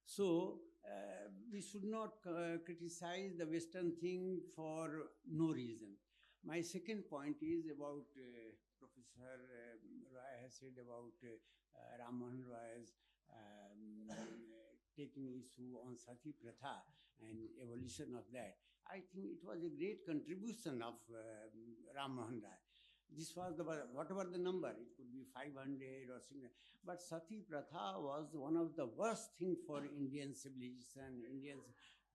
So we should not criticize the Western thing for no reason. My second point is about Professor Roy has said about Ram Mohan Roy's taking issue on Sati Pratha and evolution of that. I think it was a great contribution of Ram Mohan Roy. This was the, whatever the number, it could be 500 or something, but Sati Pratha was one of the worst things for Indian civilization, Indian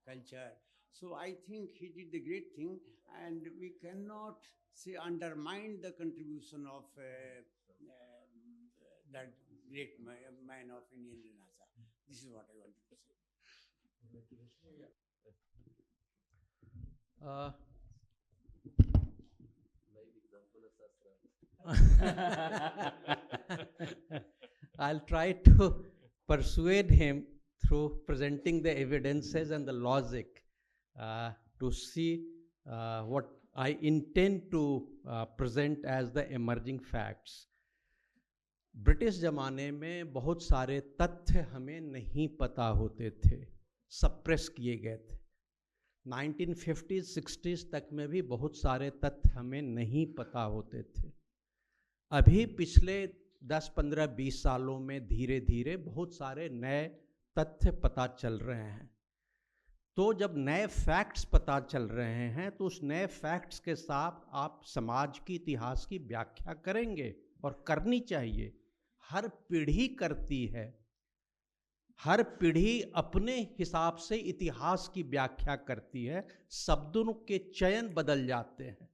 culture. So I think he did the great thing, and we cannot say undermine the contribution of that great man of Indian Renaissance. This is what I wanted to say. I'll try to persuade him through presenting the evidences and the logic to see what I intend to present as the emerging facts. British ज़माने में बहुत सारे तथ्य हमें नहीं पता होते थे, सप्रेस किए गए थे। 1950s 60s तक में भी बहुत सारे तथ्य हमें नहीं पता होते थे। अभी पिछले 10 15 20 सालों में धीरे धीरे बहुत सारे नए तथ्य पता चल रहे हैं। तो जब नए फैक्ट्स पता चल रहे हैं तो उस नए फैक्ट्स के साथ आप समाज की इतिहास की व्याख्या करेंगे, और करनी चाहिए। हर पीढ़ी करती है, हर पीढ़ी अपने हिसाब से इतिहास की व्याख्या करती है, शब्दों के चयन बदल जाते हैं।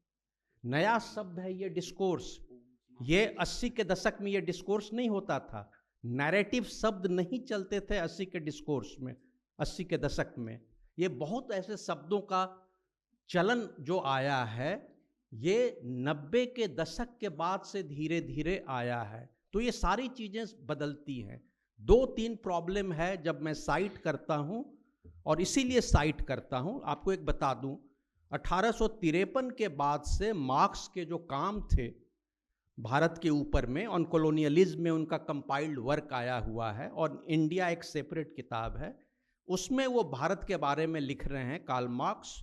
नया शब्द है ये डिस्कोर्स। ये 80 के दशक में ये डिस्कोर्स नहीं होता था, नैरेटिव शब्द नहीं चलते थे 80 के डिस्कोर्स में, 80 के दशक में। ये बहुत ऐसे शब्दों का चलन जो आया है, ये 90 के दशक के बाद से धीरे धीरे आया है। तो ये सारी चीज़ें बदलती हैं। 2-3 प्रॉब्लम है जब मैं साइट करता हूँ, और इसीलिए साइट करता हूँ। आपको एक बता दूँ, 1853 के बाद से मार्क्स के जो काम थे भारत के ऊपर में, ऑन कॉलोनियलिज्म में उनका कंपाइल्ड वर्क आया हुआ है, और इंडिया एक सेपरेट किताब है। उसमें वो भारत के बारे में लिख रहे हैं, Karl Marx,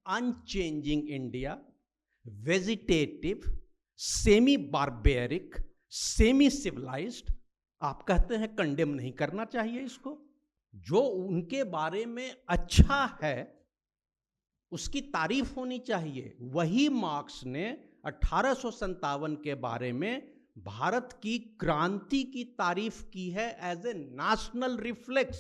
unchanging India, vegetative, semi barbaric, semi civilised. आप कहते हैं कंडेम नहीं करना चाहिए इसको। जो उनके बारे में अच्छा है उसकी तारीफ होनी चाहिए। वही मार्क्स ने 1857 के बारे में भारत की क्रांति की तारीफ की है as a national reflex.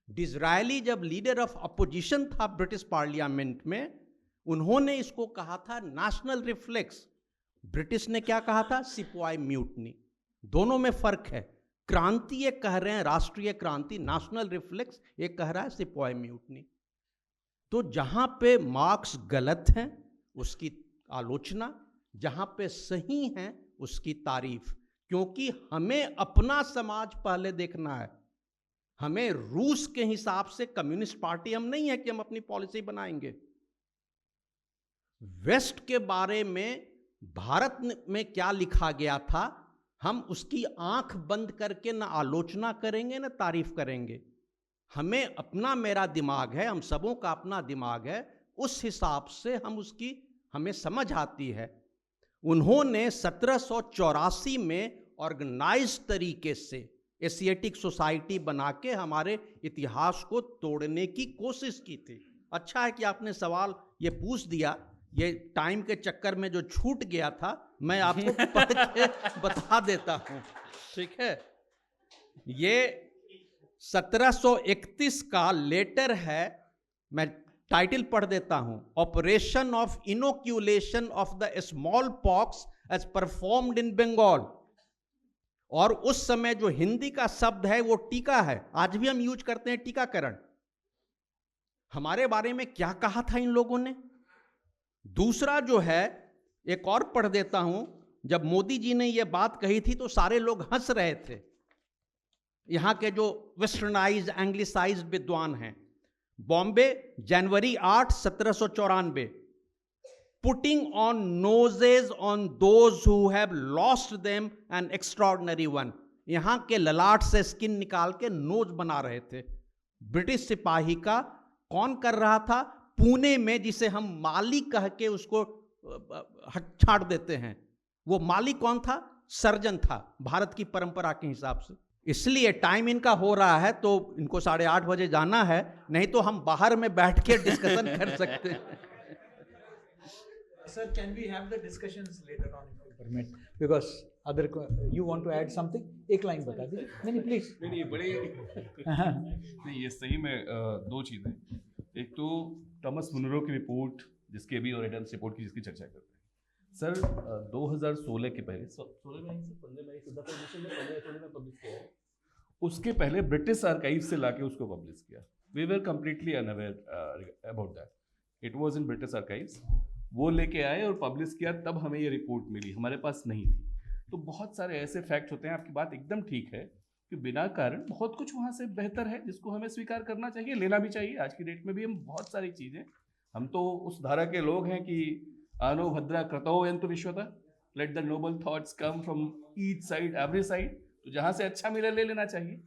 Disraeli जब लीडर ऑफ अपोजिशन था ब्रिटिश पार्लियामेंट में, उन्होंने इसको कहा था नेशनल रिफ्लेक्स। ब्रिटिश ने क्या कहा था? Sepoy mutiny. दोनों में फर्क है। क्रांति ये कह रहे हैं राष्ट्रीय क्रांति, नेशनल रिफ्लेक्स ये कह रहा है सिपॉय म्यूटनी। तो जहां पे मार्क्स गलत हैं उसकी आलोचना, जहां पे सही हैं उसकी तारीफ, क्योंकि हमें अपना समाज पहले देखना है। हमें रूस के हिसाब से कम्युनिस्ट पार्टी हम नहीं है कि हम अपनी पॉलिसी बनाएंगे। वेस्ट के बारे में भारत में क्या लिखा गया था, हम उसकी आंख बंद करके न आलोचना करेंगे न तारीफ करेंगे। हमें अपना, मेरा दिमाग है, हम सबों का अपना दिमाग है, उस हिसाब से हम उसकी हमें समझ आती है। उन्होंने 1784 में ऑर्गेनाइज तरीके से एशियाटिक सोसाइटी बना के हमारे इतिहास को तोड़ने की कोशिश की थी। अच्छा है कि आपने सवाल ये पूछ दिया, ये टाइम के चक्कर में जो छूट गया था मैं आपको पढ़ के बता देता हूँ, ठीक है। ये 1731 का लेटर है, मैं टाइटल पढ़ देता हूं, operation of inoculation of the small pox as performed in Bengal. और उस समय जो हिंदी का शब्द है वो टीका है, आज भी हम यूज करते हैं टीकाकरण। हमारे बारे में क्या कहा था इन लोगों ने। दूसरा जो है, एक और पढ़ देता हूं, जब मोदी जी ने ये बात कही थी तो सारे लोग हंस रहे थे, यहां के जो वेस्टर्नाइज एंग्लिसाइज विद्वान हैं। बॉम्बे, जनवरी 8, 1794, putting on noses on those who have lost them an extraordinary one. यहां के ललाट से स्किन निकाल के नोज बना रहे थे। ब्रिटिश सिपाही का कौन कर रहा था? पुणे में, जिसे हम माली कह के उसको छाड़ देते हैं, वो माली कौन था? सर्जन था, भारत की परंपरा के हिसाब से। इसलिए टाइम इनका हो रहा है तो इनको 8:30 बजे जाना है, नहीं तो हम बाहर में बैठ के डिस्कशन कर सकते हैं। Sir, can we have the discussions later on if you permit? Because you want to add something? एक लाइन बता दीजिए। नहीं प्लीज। नहीं बड़े नहीं, ये सही में दो चीज़ें। एक तो थॉमस मुनरो की रिपोर्ट, जिसके भी, और एडम्स रिपोर्ट की जिसकी चर्चा करते हैं। सर 2016 के पहले, 16 में आई से 15 में आई, 15 में पब्लिश किया है। उसके पहले ब्रिटिश आर्काइव से लाके उसको पब्लिश किया। We were completely unaware about that, it was in British archives. वो लेके आए और पब्लिश किया, तब हमें ये रिपोर्ट मिली, हमारे पास नहीं थी। तो बहुत सारे ऐसे फैक्ट होते हैं, आपकी बात एकदम ठीक है कि बिना कारण बहुत कुछ वहाँ से बेहतर है, जिसको हमें स्वीकार करना चाहिए, लेना भी चाहिए। आज की डेट में भी हम बहुत सारी चीज़ें, हम तो उस धारा के लोग हैं कि आनो भद्रा क्रतो यंतु विश्वतः, let the noble thoughts come from each side, every side. तो जहाँ से अच्छा मिले ले लेना चाहिए,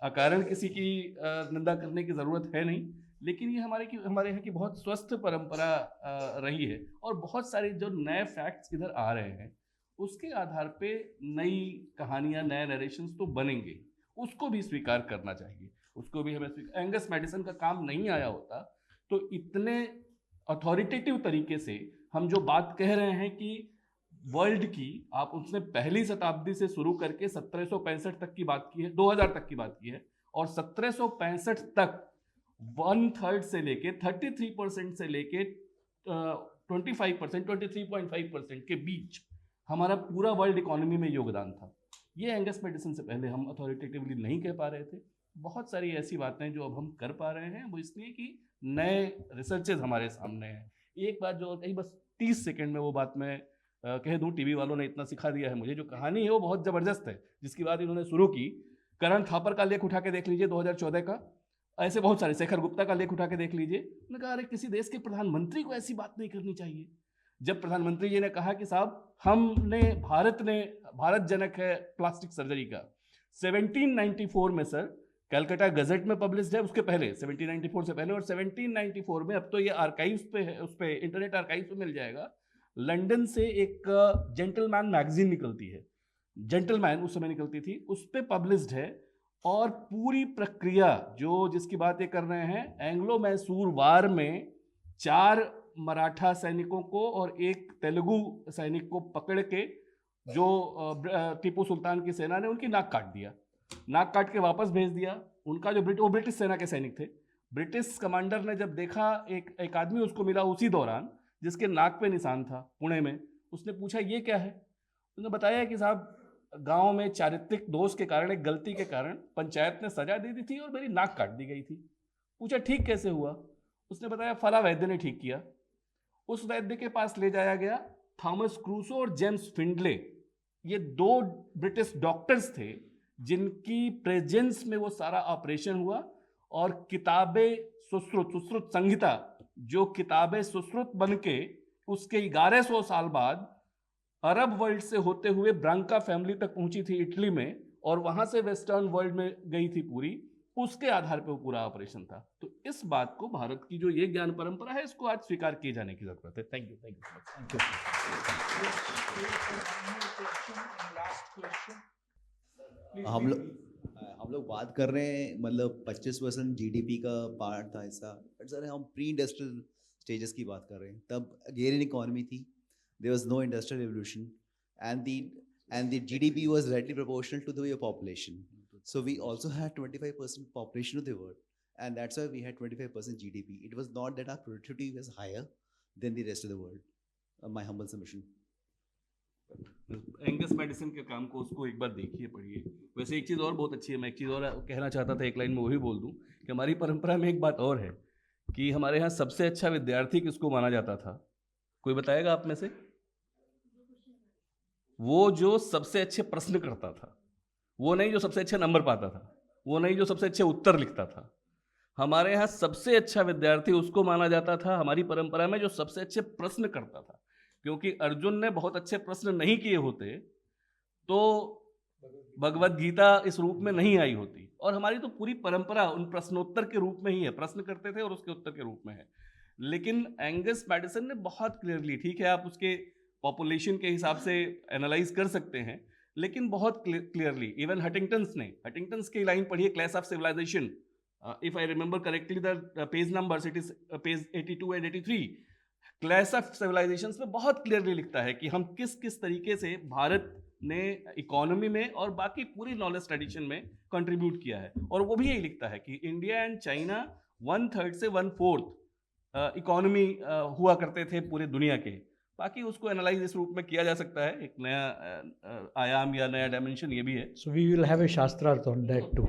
अकारण किसी की निंदा करने की ज़रूरत है नहीं। लेकिन ये हमारे यहाँ की बहुत स्वस्थ परंपरा रही है, और बहुत सारे जो नए फैक्ट्स इधर आ रहे हैं उसके आधार पे नई कहानियाँ, नए नरेशंस तो बनेंगे, उसको भी स्वीकार करना चाहिए। उसको भी हमें एंगस मेडिसन का काम नहीं आया होता तो इतने अथॉरिटेटिव तरीके से हम जो बात कह रहे हैं कि वर्ल्ड की, आप उसने पहली शताब्दी से शुरू करके 1765 तक की बात की है, 2000 तक की बात की है, और 1765 तक 1/3 से लेके 33% से लेके 25%, 23.5% के बीच हमारा पूरा वर्ल्ड इकोनॉमी में योगदान था। ये एंगस मेडिसन से पहले हम अथॉरिटेटिवली नहीं कह पा रहे थे। बहुत सारी ऐसी बातें जो अब हम कर पा रहे हैं, वो इसलिए कि नए रिसर्चेज हमारे सामने हैं। एक बात जो कहीं बस 30 सेकंड में वो बात मैं कह दूं, टीवी वालों ने इतना सिखा दिया है मुझे, जो कहानी है वो बहुत ज़बरदस्त है, जिसकी बात इन्होंने शुरू की। करण थापर का लेख उठा के देख लीजिए 2014 का, ऐसे बहुत सारे, शेखर गुप्ता का लेख उठा के देख लीजिए। उन्होंने कहा अरे किसी देश के प्रधानमंत्री को ऐसी बात नहीं करनी चाहिए। जब प्रधानमंत्री जी ने कहा कि साहब भारत जनक है प्लास्टिक सर्जरी का, 1794 में सर कलकत्ता गजट में पब्लिश है, उसके पहले 1794 से पहले, और 1794 में, अब तो ये आर्काइव्स पे है, उस पे इंटरनेट आर्काइव्स पे मिल जाएगा, लंदन से एक जेंटलमैन मैगजीन निकलती है, जेंटलमैन उस समय निकलती थी, उस पे पब्लिश्ड है। और पूरी प्रक्रिया जिसकी बात ये कर रहे हैं, एंग्लो मैसूर वार में 4 मराठा सैनिकों को और 1 तेलुगु सैनिक को पकड़ के जो टीपू सुल्तान की सेना ने उनकी नाक काट दिया, नाक काट के वापस भेज दिया। उनका जो वो ब्रिटिश सेना के सैनिक थे, ब्रिटिश कमांडर ने जब देखा, एक आदमी उसको मिला उसी दौरान जिसके नाक पे निशान था पुणे में, उसने पूछा ये क्या है। उसने बताया कि साहब गांव में चारित्रिक दोष के कारण, एक गलती के कारण पंचायत ने सजा दे दी थी और मेरी नाक काट दी गई थी। पूछा ठीक कैसे हुआ? उसने बताया फला वैद्य ने ठीक किया। उस वैद्य के पास ले जाया गया। थॉमस क्रूसो और जेम्स फिंडले, ये 2 ब्रिटिश डॉक्टर्स थे जिनकी प्रेजेंस में वो सारा ऑपरेशन हुआ। और किताबें सुश्रुत संहिता, जो किताबें सुश्रुत बन के उसके 1100 साल बाद अरब वर्ल्ड से होते हुए ब्रांका फैमिली तक पहुंची थी इटली में, और वहां से वेस्टर्न वर्ल्ड में गई थी पूरी, उसके आधार पे वो पूरा ऑपरेशन था। तो इस बात को, भारत की जो ये ज्ञान परंपरा है, इसको आज स्वीकार किए जाने की जरूरत है। Thank you thank you. हम लोग लोग बात कर रहे हैं मतलब 25% जीडीपी का पार्ट था ऐसा, बट सर हम प्री इंडस्ट्रियल स्टेजेस की बात कर रहे हैं, तब अगेरियन इकोनॉमी थी, there was no industrial revolution and the GDP was directly proportional to the population. So we also had 25% population of the world, and that's why we had 25% GDP. It was not that our productivity was higher than the rest of the world. My humble submission. Angus medicine के काम को उसको एक बार देखिए, पढ़िए। वैसे एक चीज़ और बहुत अच्छी है, मैं एक चीज़ और कहना चाहता था, एक लाइन में वही बोल दूं कि हमारी परंपरा में एक बात और है कि हमारे यहाँ सबसे अच्छा विद्यार्थी किसको माना जाता था? कोई बताएगा आप में से? वो जो सबसे अच्छे प्रश्न करता था, वो नहीं जो सबसे अच्छे नंबर पाता था, वो नहीं जो सबसे अच्छे उत्तर लिखता था। हमारे यहाँ सबसे अच्छा विद्यार्थी उसको माना जाता था हमारी परंपरा में जो सबसे अच्छे प्रश्न करता था, क्योंकि अर्जुन ने बहुत अच्छे प्रश्न नहीं किए होते तो भगवत गीता इस रूप में नहीं आई होती। और हमारी तो पूरी परंपरा उन प्रश्नोत्तर के रूप में ही है, प्रश्न करते थे और उसके उत्तर के रूप में है। लेकिन एंगस मैडिसन ने बहुत क्लियरली, ठीक है आप उसके पॉपुलेशन के हिसाब से एनालाइज कर सकते हैं, लेकिन बहुत क्लियरली, इवन हटिंगटन्स की लाइन पढ़िए, clash of civilisation, if I remember correctly the page numbers, it is page 82 and 83। Clash of civilisations में बहुत क्लियरली लिखता है कि हम किस किस तरीके से भारत ने इकोनॉमी में और बाकी पूरी नॉलेज ट्रेडिशन में कंट्रीब्यूट किया है। और वो भी यही लिखता है कि इंडिया एंड चाइना 1/3 से 1/4 इकोनॉमी हुआ करते थे पूरे दुनिया के। बाकी उसको एनालाइज इस रूप में किया जा सकता है, एक नया आयाम या नया डायमेंशन ये भी है। So we will have a Shastrarth on that too.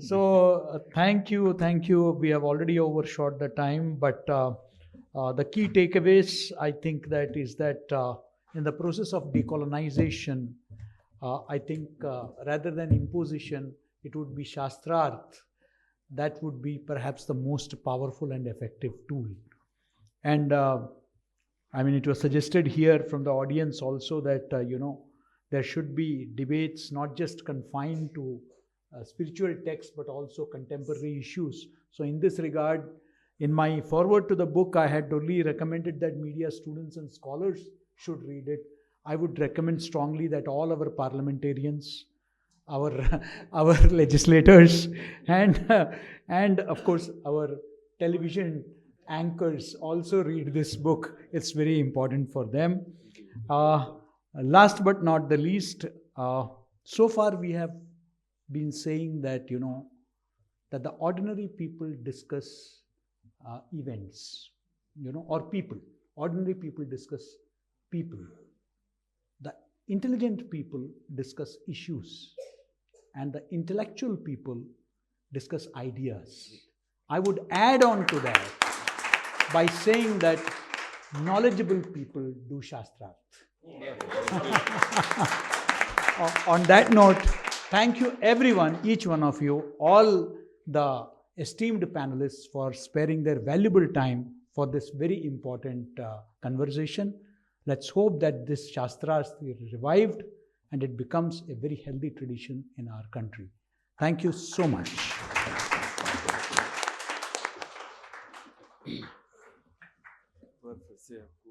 So thank you. We have already overshot the time, but the key takeaways, I think that is that in the process of decolonization, I think rather than imposition, it would be Shastrarth that would be perhaps the most powerful and effective tool. And I mean, it was suggested here from the audience also that, there should be debates not just confined to spiritual texts, but also contemporary issues. So in this regard, in my foreword to the book, I had only recommended that media students and scholars should read it. I would recommend strongly that all our parliamentarians, our legislators, and of course our television anchors also read this book. It's very important for them. Last but not the least, so far we have been saying that, that the ordinary people discuss events, or people. Ordinary people discuss people. The intelligent people discuss issues, and the intellectual people discuss ideas. I would add on to that by saying that knowledgeable people do Shastrarth. On that note, thank you everyone, each one of you, all the esteemed panelists for sparing their valuable time for this very important conversation. Let's hope that this Shastrarth is revived and it becomes a very healthy tradition in our country. Thank you so much. फिर से आपको